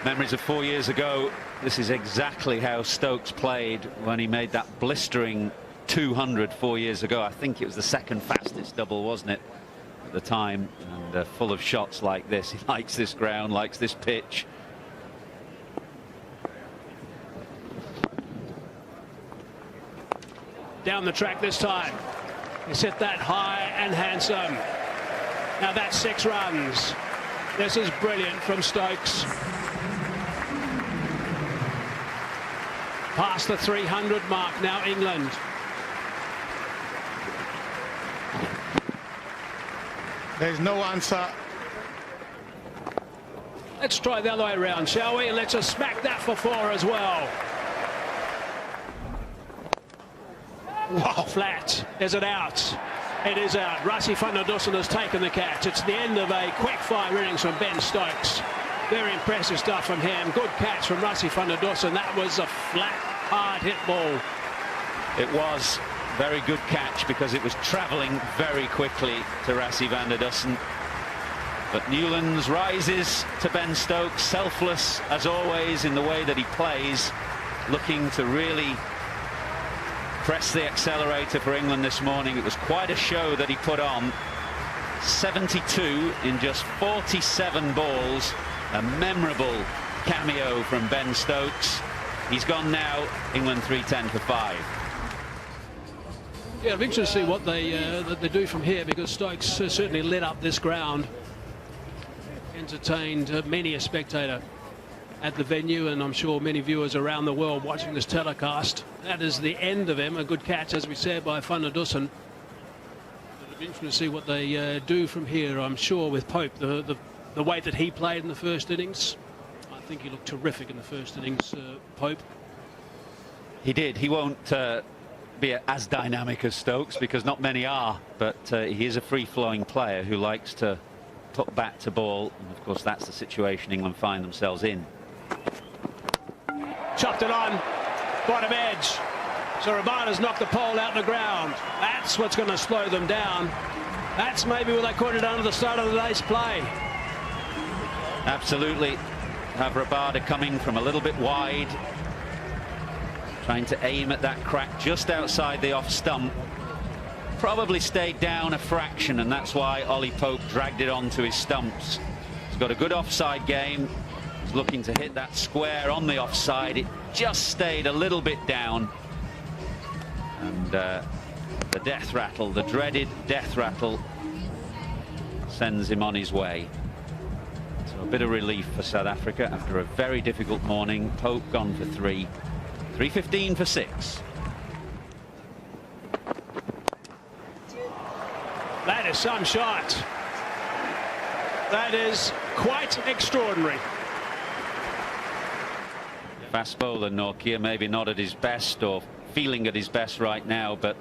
Memories of 4 years ago. This is exactly how Stokes played when he made that blistering 200 4 years ago. I think it was the second fastest double, wasn't it, at the time, and full of shots like this. He likes this ground, likes this pitch. Down the track this time. He's hit that high and handsome. Now that's 6 runs. This is brilliant from Stokes. Past the 300 mark now, England. There's no answer. Let's try the other way around, shall we? And let's just smack that for 4 as well. Wow. Flat. Is it out? It is out. Rassie van der Dussen has taken the catch. It's the end of a quick-fire innings from Ben Stokes. Very impressive stuff from him. Good catch from Rassie van der Dussen. That was a flat, hard-hit ball. It was very good catch because it was travelling very quickly to Rassie van der Dussen. But Newlands rises to Ben Stokes, selfless as always in the way that he plays, looking to really press the accelerator for England this morning. It was quite a show that he put on. 72 in just 47 balls. A memorable cameo from Ben Stokes. He's gone now. England 310 for 5. Yeah, I'm interested to see what they do from here, because Stokes certainly lit up this ground. Entertained many a spectator at the venue, and I'm sure many viewers around the world watching this telecast. That is the end of him. A good catch, as we said, by van der Dussen. It'll be interesting to see what they do from here. I'm sure with Pope, the way that he played in the first innings, I think he looked terrific in the first innings, Pope. He did. He won't be as dynamic as Stokes, because not many are, but he is a free-flowing player who likes to put bat to ball, and of course that's the situation England find themselves in. Chucked it on, bottom edge. So Rabada's knocked the pole out the ground. That's what's going to slow them down. That's maybe what they could have done at the start of the day's play. Absolutely. Have Rabada coming from a little bit wide, trying to aim at that crack just outside the off stump. Probably stayed down a fraction, and that's why Ollie Pope dragged it onto his stumps. He's got a good offside game. He's looking to hit that square on the offside. It just stayed a little bit down. And the death rattle, the dreaded death rattle, sends him on his way. So a bit of relief for South Africa after a very difficult morning. Pope gone for 3. 315 for 6. That is some shot. That is quite extraordinary. Fast bowler Nortje, maybe not at his best or feeling at his best right now, but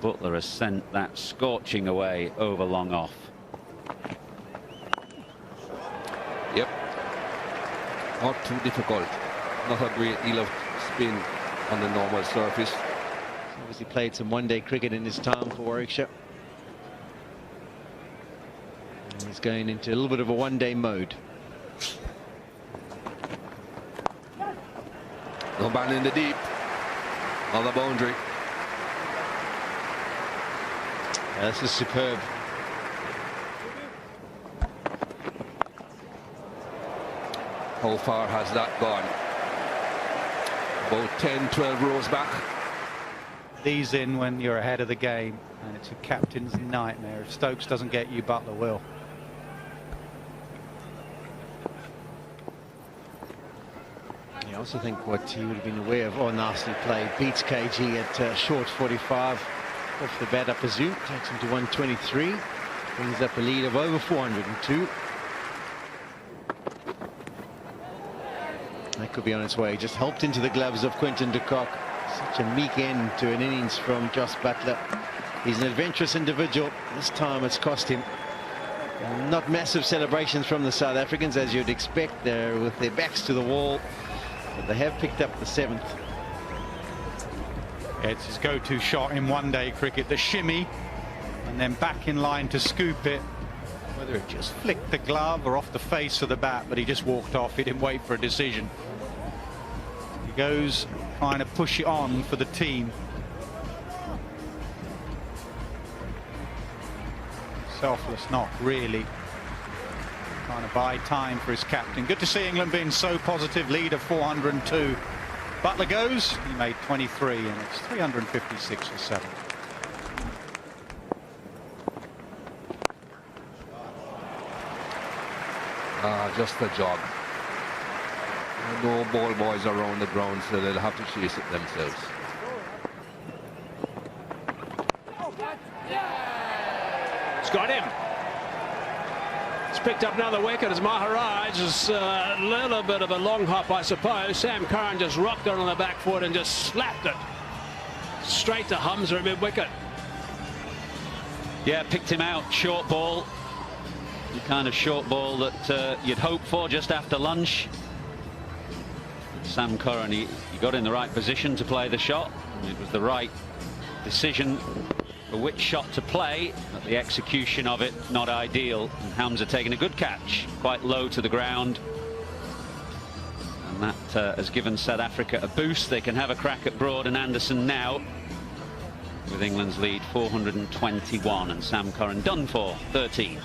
Butler has sent that scorching away over long off. Yep. Not too difficult. Not a great deal of spin on the normal surface. He's obviously played some one-day cricket in his time for Warwickshire. And he's going into a little bit of a one-day mode. No ball in the deep. On the boundary. Yeah, this is superb. How far has that gone? About 10-12 rows back. These in when you're ahead of the game, and it's a captain's nightmare. If Stokes doesn't get you, Butler will. I also think what he would have been aware of, nasty play, beats KG at short 45. Off the bat, I presume. Takes him to 123. Brings up a lead of over 402. That could be on its way. Just helped into the gloves of Quinton de Kock. Such a meek end to an innings from Jos Buttler. He's an adventurous individual. This time it's cost him. Not massive celebrations from the South Africans, as you'd expect. They're with their backs to the wall. But they have picked up the 7th. It's his go-to shot in one-day cricket, the shimmy, and then back in line to scoop it. Whether it just flicked the glove or off the face of the bat, but he just walked off. He didn't wait for a decision. He goes trying to push it on for the team. Selfless knock, really. Trying to buy time for his captain. Good to see England being so positive, lead of 402. Buttler goes, he made 23, and it's 356 for 7. Just a jog. No ball boys around the ground, so they'll have to chase it themselves. It's got him. It's picked up another wicket as Maharaj is a little bit of a long hop, I suppose. Sam Curran just rocked it on the back foot and just slapped it straight to Hamza at mid-wicket. Yeah, picked him out. Short ball. The kind of short ball that you'd hope for just after lunch. Sam Curran, he got in the right position to play the shot. It was the right decision for which shot to play, but the execution of it not ideal. And Hamza taking a good catch, quite low to the ground. And that has given South Africa a boost. They can have a crack at Broad and Anderson now, with England's lead 421 and Sam Curran done for 13.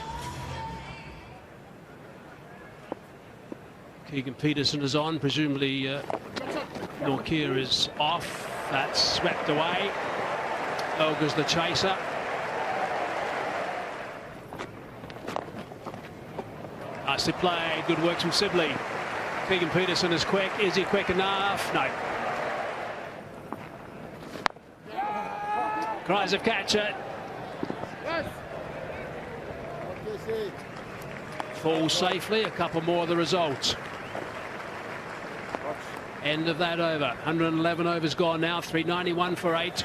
Keegan Peterson is on, presumably Nortje is off. That's swept away. Elgar's the chaser. Nicely played, good work from Sibley. Keegan Peterson is quick. Is he quick enough? No. Cries of catch it. Falls safely. A couple more of the results. End of that over. 111 overs gone now. 391 for 8.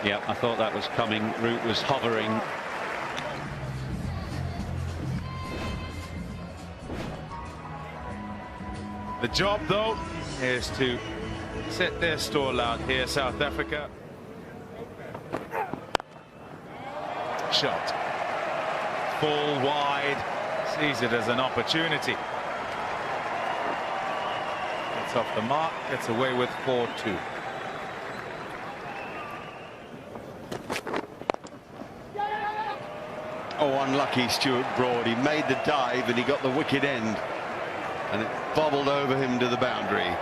Yeah, I thought that was coming. Root was hovering. The job, though, is to set their stall out here, South Africa. Shot. Full wide. Sees it as an opportunity. Gets off the mark. Gets away with 4-2. Oh, unlucky Stuart Broad. He made the dive and he got the wicket end. And it bobbled over him to the boundary. You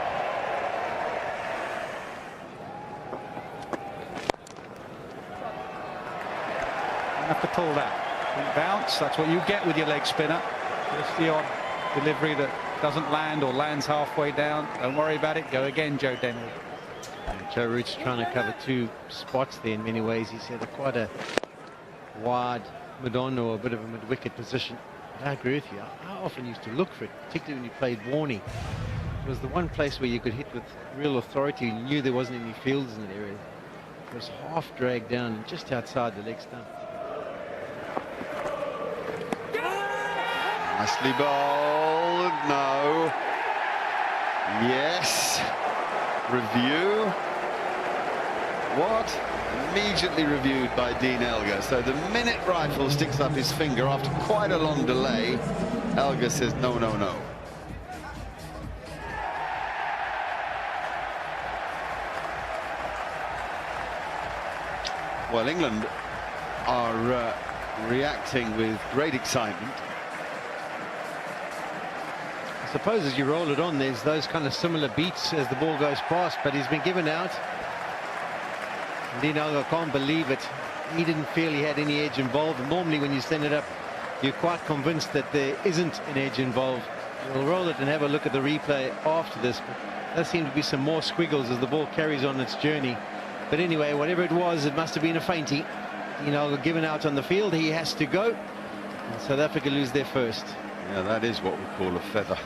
have to pull that. Bounce, that's what you get with your leg spinner. Just the odd delivery that doesn't land or lands halfway down. Don't worry about it. Go again, Joe Denley. Joe Root's trying to cover 2 spots there in many ways. He said quite a wide mid-on or a bit of a mid-wicket position. I agree with you. I often used to look for it, particularly when you played Warnie. It was the one place where you could hit with real authority. You knew there wasn't any fielders in that area. It was half dragged down just outside the leg stump. Nicely bowled. No. Yes. Review. What? Immediately reviewed by Dean Elgar. So the minute Rifle sticks up his finger after quite a long delay, Elgar says no, no, no. Well, England are reacting with great excitement. I suppose as you roll it on, there's those kind of similar beats as the ball goes past, but he's been given out. Dean Elgar can't believe it. He didn't feel he had any edge involved. Normally when you send it up, you're quite convinced that there isn't an edge involved. We'll roll it and have a look at the replay after this, but there seem to be some more squiggles as the ball carries on its journey. But anyway, whatever it was, it must have been a fainty. You know, given out on the field, he has to go. And South Africa lose their first. Yeah, that is what we call a feather.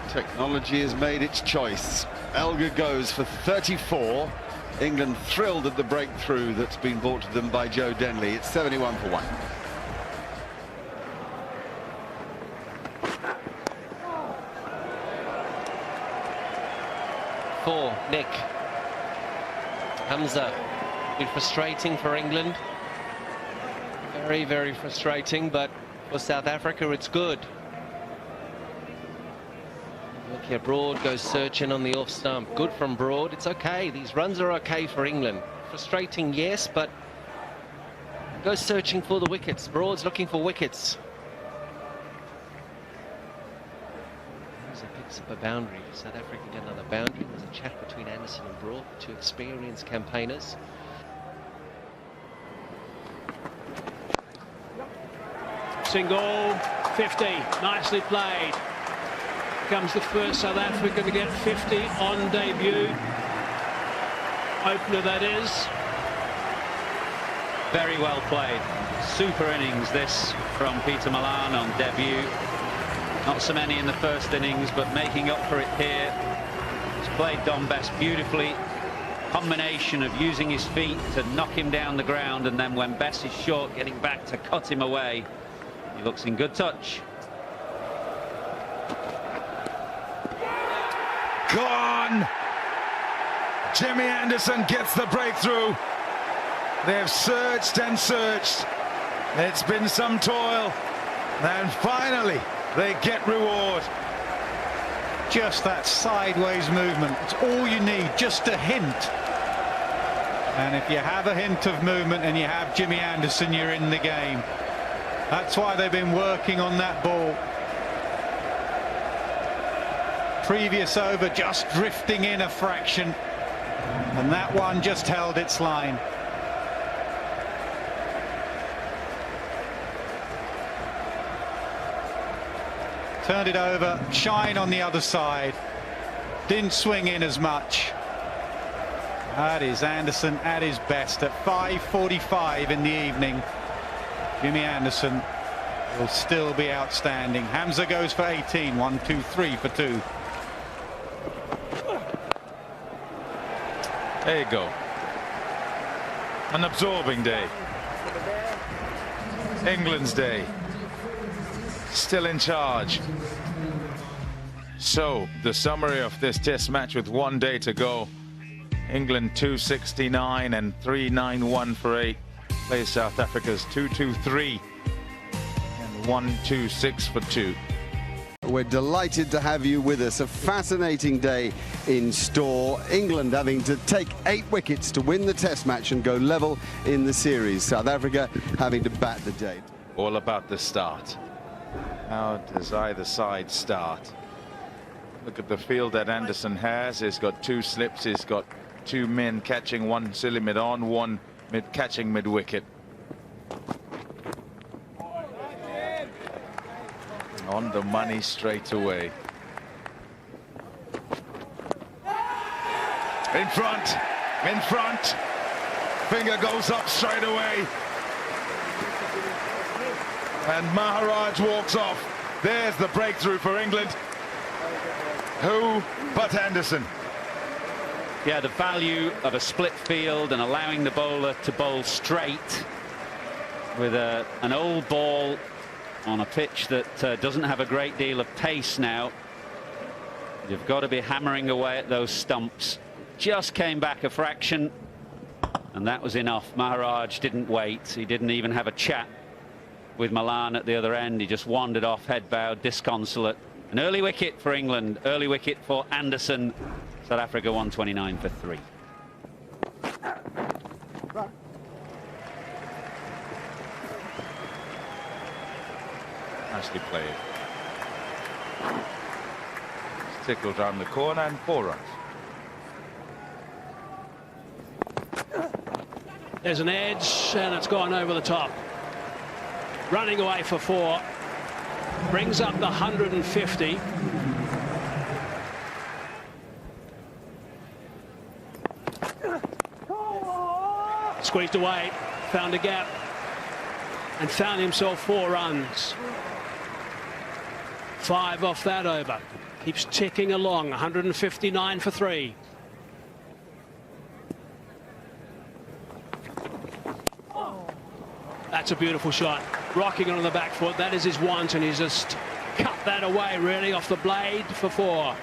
Technology has made its choice. Elgar goes for 34. England thrilled at the breakthrough that's been brought to them by Joe Denley. It's 71 for 1. For Nick. Hamza. Been frustrating for England. Very, very frustrating, but for South Africa it's good. Look here, Broad goes searching on the off stump. Good from Broad. It's okay. These runs are okay for England. Frustrating, yes, but goes searching for the wickets. Broad's looking for wickets. Hamza picks up a boundary. South Africa get another boundary. There's a chat between Anderson and Broad, the two experienced campaigners. Single, 50, nicely played. Comes the first South African to get 50 on debut. Opener, that is. Very well played. Super innings this from Peter Malan on debut. Not so many in the first innings, but making up for it here. He's played Dom Bess beautifully. Combination of using his feet to knock him down the ground, and then when Bess is short, getting back to cut him away. He looks in good touch. Gone! Jimmy Anderson gets the breakthrough. They've searched and searched. It's been some toil. And finally, they get reward. Just that sideways movement. It's all you need, just a hint. And if you have a hint of movement and you have Jimmy Anderson, you're in the game. That's why they've been working on that ball. Previous over just drifting in a fraction, and that one just held its line. Turned it over, shine on the other side, didn't swing in as much. That is Anderson at his best at 5:45 in the evening. Jimmy Anderson will still be outstanding. Hamza goes for 18, 1, 2, 3 for 2. There you go. An absorbing day. England's day. Still in charge. So, the summary of this test match with 1 day to go. England 269 and 391 for 8. Plays South Africa's 223 and 126 for 2. We're delighted to have you with us. A fascinating day in store. England having to take 8 wickets to win the test match and go level in the series. South Africa having to bat the day. All about the start. How does either side start? Look at the field that Anderson has. He's got 2 slips. He's got 2 men catching, 1 silly mid on, 1 mid catching mid wicket. On the money straight away. In front, in front. Finger goes up straight away. And Maharaj walks off. There's the breakthrough for England. Who but Anderson? Yeah, the value of a split field and allowing the bowler to bowl straight with an old ball on a pitch that doesn't have a great deal of pace now. You've got to be hammering away at those stumps. Just came back a fraction, and that was enough. Maharaj didn't wait. He didn't even have a chat with Malan at the other end. He just wandered off, head bowed, disconsolate. An early wicket for England, early wicket for Anderson. South Africa 129 for 3. Nicely played. Tickled down the corner and 4 runs. There's an edge, and it's gone over the top. Running away for 4. brings up the 150. Squeezed away, found a gap, and found himself 4 runs. 5 off that over. Keeps ticking along, 159 for 3. That's a beautiful shot. Rocking it on the back foot. That is his want, and he's just cut that away, really, off the blade for 4.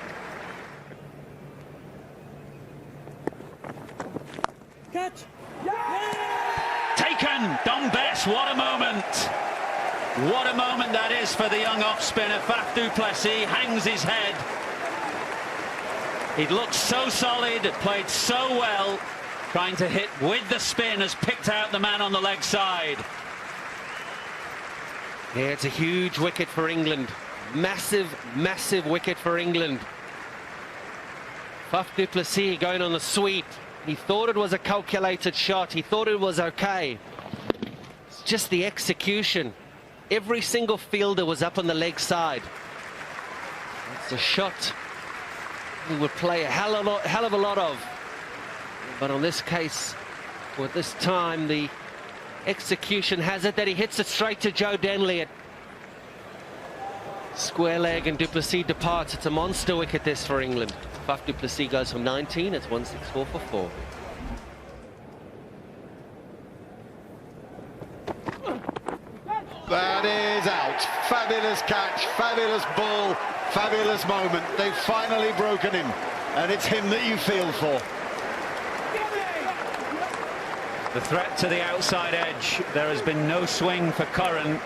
Catch! Taken! Dom Bess, what a moment! What a moment that is for the young off-spinner. Faf du Plessis hangs his head. He looked so solid, played so well, trying to hit with the spin, has picked out the man on the leg side. Yeah, it's a huge wicket for England. Massive, massive wicket for England. Faf du Plessis going on the sweep. He thought it was a calculated shot. He thought it was okay. It's just the execution. Every single fielder was up on the leg side. It's a shot he would play a hell of a lot of. But on this case, with this time, the execution has it that he hits it straight to Joe Denley at square leg, and du Plessis departs. It's a monster wicket this for England. Faf du Plessis goes from 19. It's 164 for 4. That is out. Fabulous catch, fabulous ball, fabulous moment. They've finally broken him, and it's him that you feel for. The threat to the outside edge. There has been no swing for Curran,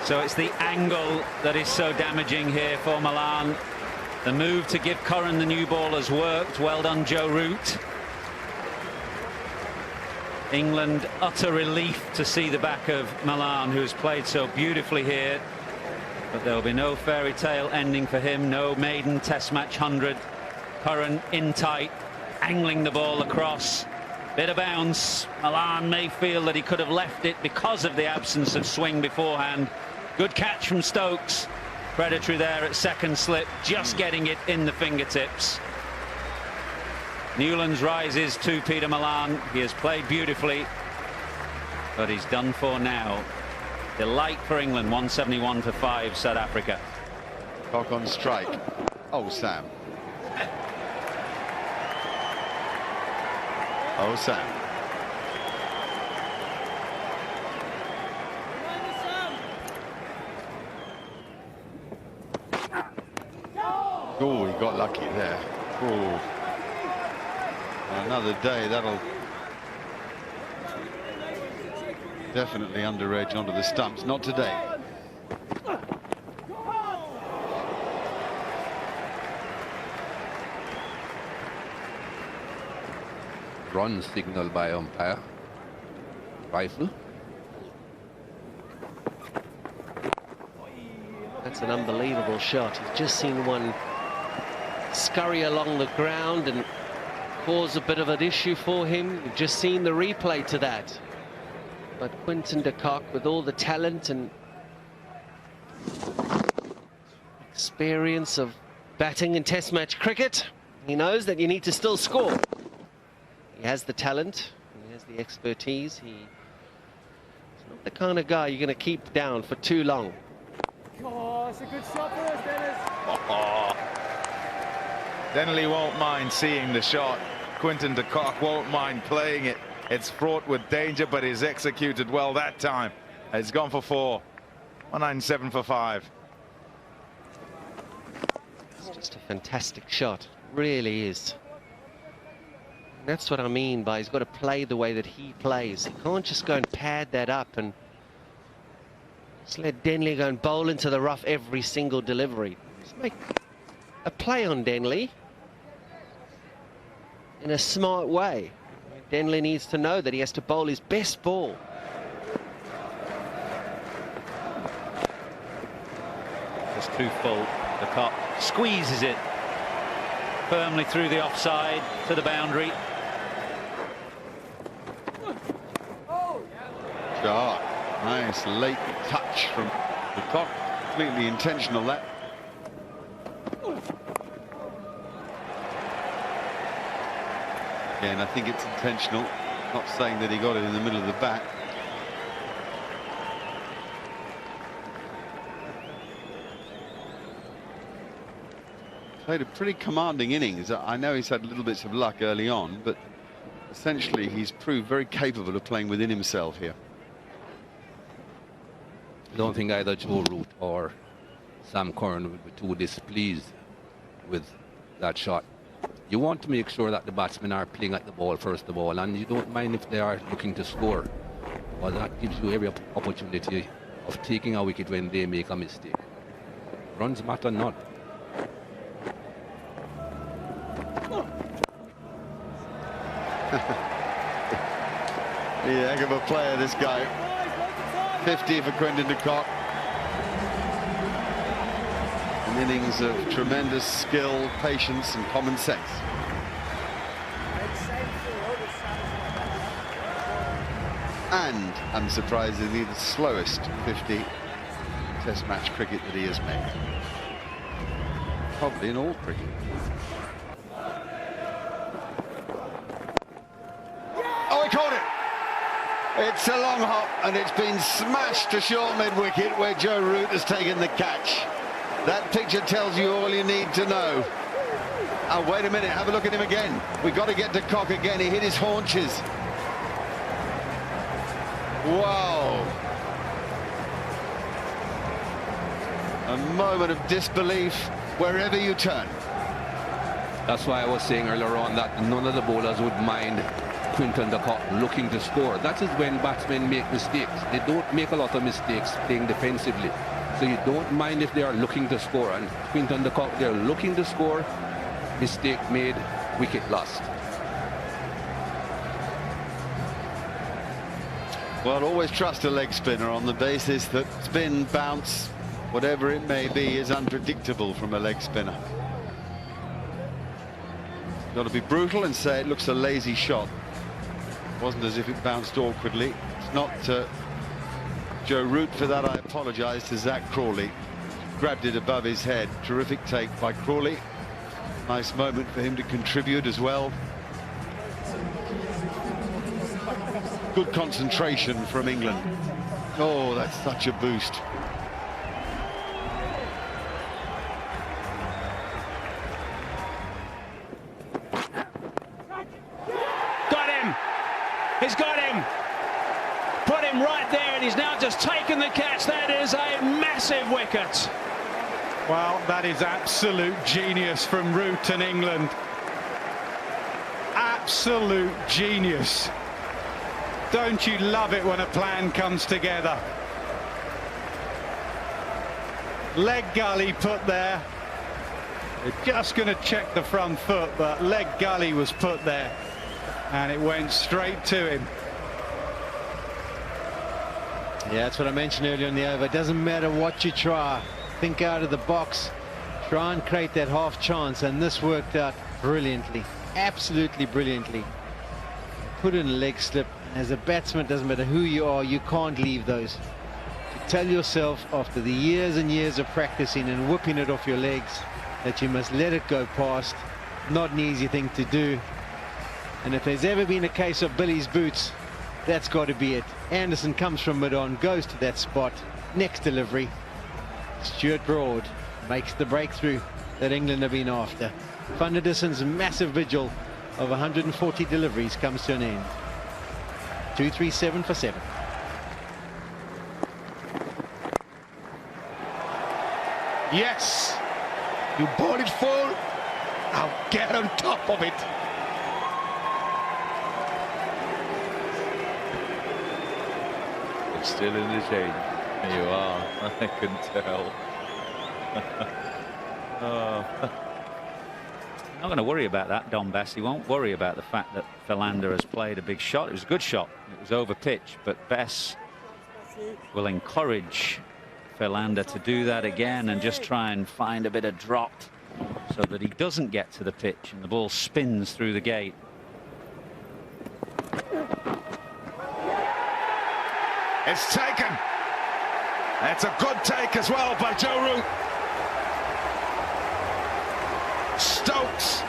so it's the angle that is so damaging here for Milan. The move to give Curran the new ball has worked. Well done, Joe Root. England, utter relief to see the back of Milan, who has played so beautifully here. But there will be no fairy tale ending for him. No maiden Test match 100. Curran in tight, angling the ball across. Bit of bounce. Milan may feel that he could have left it because of the absence of swing beforehand. Good catch from Stokes. Predatory there at second slip, just getting it in the fingertips. Newlands rises to Peter Milan. He has played beautifully, but he's done for now. Delight for England, 171 for 5, South Africa. Cock on strike. Oh, Sam. Oh, Sam. Oh, he got lucky there. Oh. Another day, that'll definitely under edge onto the stumps. Not today. Run signal by umpire. Rifle. That's an unbelievable shot. You've just seen one scurry along the ground and cause a bit of an issue for him. You've just seen the replay to that. But Quinton de Kock, with all the talent and experience of batting in Test match cricket, he knows that you need to still score. He has the talent, he has the expertise. He's not the kind of guy you're going to keep down for too long. Oh, it's a good shot for us, Dennis. Denley won't mind seeing the shot. Quinton de Kock won't mind playing it. It's fraught with danger, but he's executed well that time. It's gone for 4. 197 for 5. It's just a fantastic shot. Really is. And that's what I mean by he's got to play the way that he plays. He can't just go and pad that up and just let Denley go and bowl into the rough every single delivery. Just make a play on Denley in a smart way. Denley needs to know that he has to bowl his best ball. Just too full. The Kock squeezes it firmly through the offside to the boundary. Shot. Nice late touch from the Kock. completely intentional, that. Again, I think it's intentional. Not saying that he got it in the middle of the bat. Played a pretty commanding innings. I know he's had little bits of luck early on, but essentially he's proved very capable of playing within himself here. I don't think either Joe Root or Sam Curran would be too displeased with that shot. You want to make sure that the batsmen are playing at the ball first of all, and you don't mind if they are looking to score. Well, that gives you every opportunity of taking a wicket when they make a mistake. Runs matter not. Yeah, heck of a player, this guy. 50 for Quinton de Kock. An innings of tremendous skill, patience and common sense. And, unsurprisingly, the slowest 50 Test match cricket that he has made. Probably in all cricket. Oh, he caught it! It's a long hop, and it's been smashed to short mid-wicket where Joe Root has taken the catch. That picture tells you all you need to know. Oh, wait a minute, have a look at him again. We've got to get to Kock again. He hit his haunches. Wow. A moment of disbelief wherever you turn. That's why I was saying earlier on that none of the bowlers would mind Quinton de Kock looking to score. That is when batsmen make mistakes. They don't make a lot of mistakes playing defensively. So you don't mind if they are looking to score. And Quinton de Kock, they're looking to score. Mistake made, wicket lost. Well, always trust a leg spinner on the basis that spin, bounce, whatever it may be, is unpredictable from a leg spinner. Got to be brutal and say it looks a lazy shot. It wasn't as if it bounced awkwardly. It's not Joe Root for that. I apologise to Zach Crawley. Grabbed it above his head. Terrific take by Crawley. Nice moment for him to contribute as well. Good concentration from England. Oh, that's such a boost. Got him. He's got him. Put him right there, and he's now just taken the catch. That is a massive wicket. Well, that is absolute genius from Root and England. Absolute genius. Don't you love it when a plan comes together? Leg gully put there. They're just going to check the front foot, but leg gully was put there, and it went straight to him. Yeah, that's what I mentioned earlier in the over. It doesn't matter what you try. Think out of the box. Try and create that half chance, and this worked out brilliantly. Absolutely brilliantly. Put in a leg slip. As a batsman, it doesn't matter who you are, you can't leave those. To tell yourself after the years and years of practicing and whipping it off your legs that you must let it go past, not an easy thing to do. And if there's ever been a case of Billy's boots, that's got to be it. Anderson comes from mid-on, goes to that spot, next delivery. Stuart Broad makes the breakthrough that England have been after. Van der Dissen's massive vigil of 140 deliveries comes to an end. 237 for 7. Yes, you ball it full. Now get on top of it. It's still in the change. There you are. I can tell. Oh. Not going to worry about that, Dom Bess. He won't worry about the fact that Philander has played a big shot. It was a good shot. It was over pitch, but Bess will encourage Philander to do that again and just try and find a bit of drop so that he doesn't get to the pitch and the ball spins through the gate. It's taken. It's a good take as well by Joe Root. Stokes.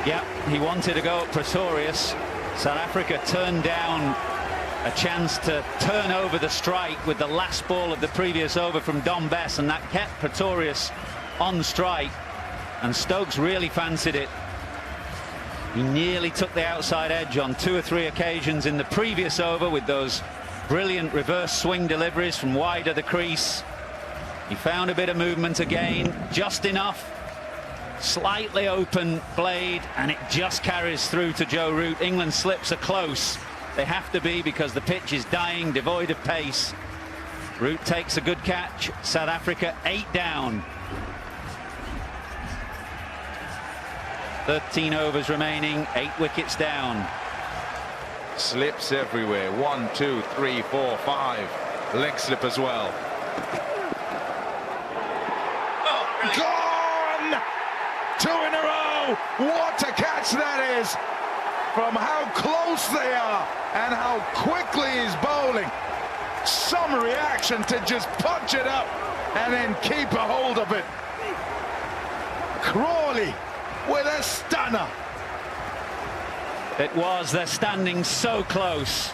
Yeah, he wanted to go at Pretorius. South Africa turned down a chance to turn over the strike with the last ball of the previous over from Dom Bess, and that kept Pretorius on strike, and Stokes really fancied it. He nearly took the outside edge on 2 or 3 occasions in the previous over with those brilliant reverse swing deliveries from wide of the crease. He found a bit of movement again, just enough. Slightly open blade, and it just carries through to Joe Root. England slips are close. They have to be, because the pitch is dying, devoid of pace. Root takes a good catch. South Africa 8 down. 13 overs remaining, 8 wickets down. Slips everywhere. 1, 2, 3, 4, 5. Leg slip as well. Gone! 2 in a row. What a catch that is! From how close they are and how quickly he's bowling. Some reaction to just punch it up and then keep a hold of it. Crawley with a stunner. It was. They're standing so close.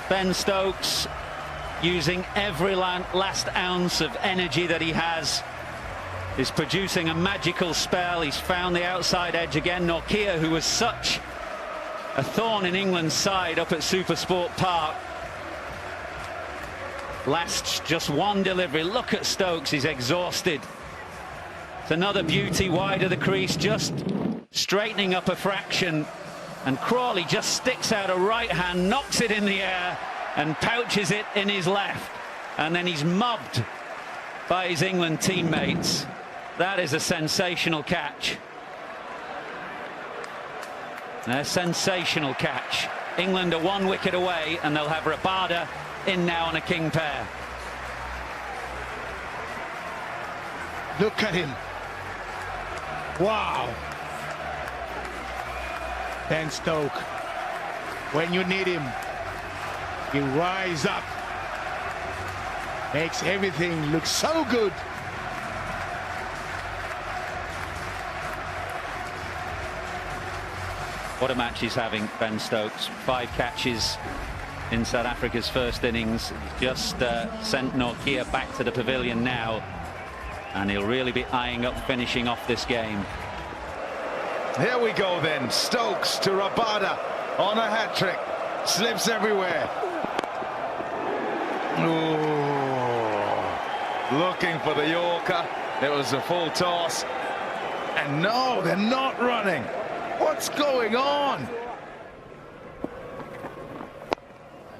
Ben Stokes using every last ounce of energy that he has. Is producing a magical spell. He's found the outside edge again. Nortje, who was such a thorn in England's side up at Supersport Park, lasts just one delivery. Look at Stokes, he's exhausted. It's another beauty wide of the crease, just straightening up a fraction, and Crawley just sticks out a right hand, knocks it in the air and pouches it in his left, and then he's mobbed by his England teammates. That is a sensational catch. A sensational catch. England are 1 wicket away, and they'll have Rabada in now on a king pair. Look at him. Wow. Ben Stokes, when you need him, he rise up, makes everything look so good. What a match he's having, Ben Stokes. 5 catches in South Africa's first innings. Just sent Nortje back to the pavilion now, and he'll really be eyeing up finishing off this game. Here we go then. Stokes to Rabada on a hat-trick. Slips everywhere. Ooh. Looking for the Yorker. It was a full toss. And no, they're not running. What's going on?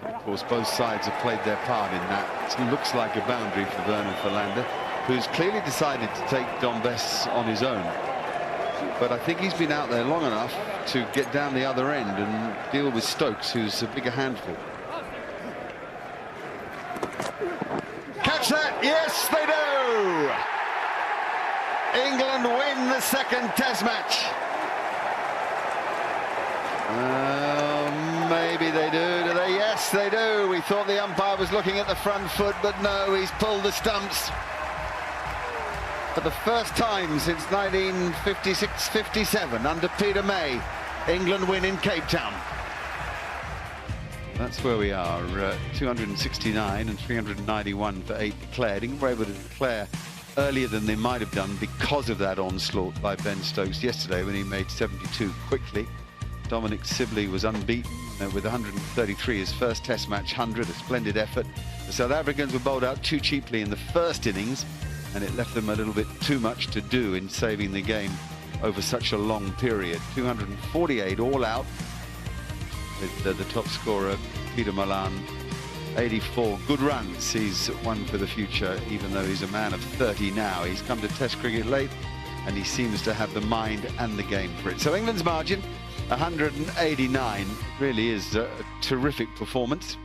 Of course, both sides have played their part in that. It looks like a boundary for Vernon Philander, who's clearly decided to take Dom Bess on his own. But I think he's been out there long enough to get down the other end and deal with Stokes, who's a bigger handful. Catch that! Yes, they do! England win the second Test match. Maybe they do. Do they? Yes, they do. We thought the umpire was looking at the front foot, but no, he's pulled the stumps. For the first time since 1956-57, under Peter May, England win in Cape Town. That's where we are. 269 and 391 for 8 declared. England were able to declare earlier than they might have done because of that onslaught by Ben Stokes yesterday when he made 72 quickly. Dom Sibley was unbeaten with 133, his first Test match 100, a splendid effort. The South Africans were bowled out too cheaply in the first innings, and it left them a little bit too much to do in saving the game over such a long period. 248 all out, with the top scorer Peter Malan 84 good runs. He's one for the future, even though he's a man of 30 now. He's come to Test cricket late, and he seems to have the mind and the game for it. So England's margin 189 really is a terrific performance.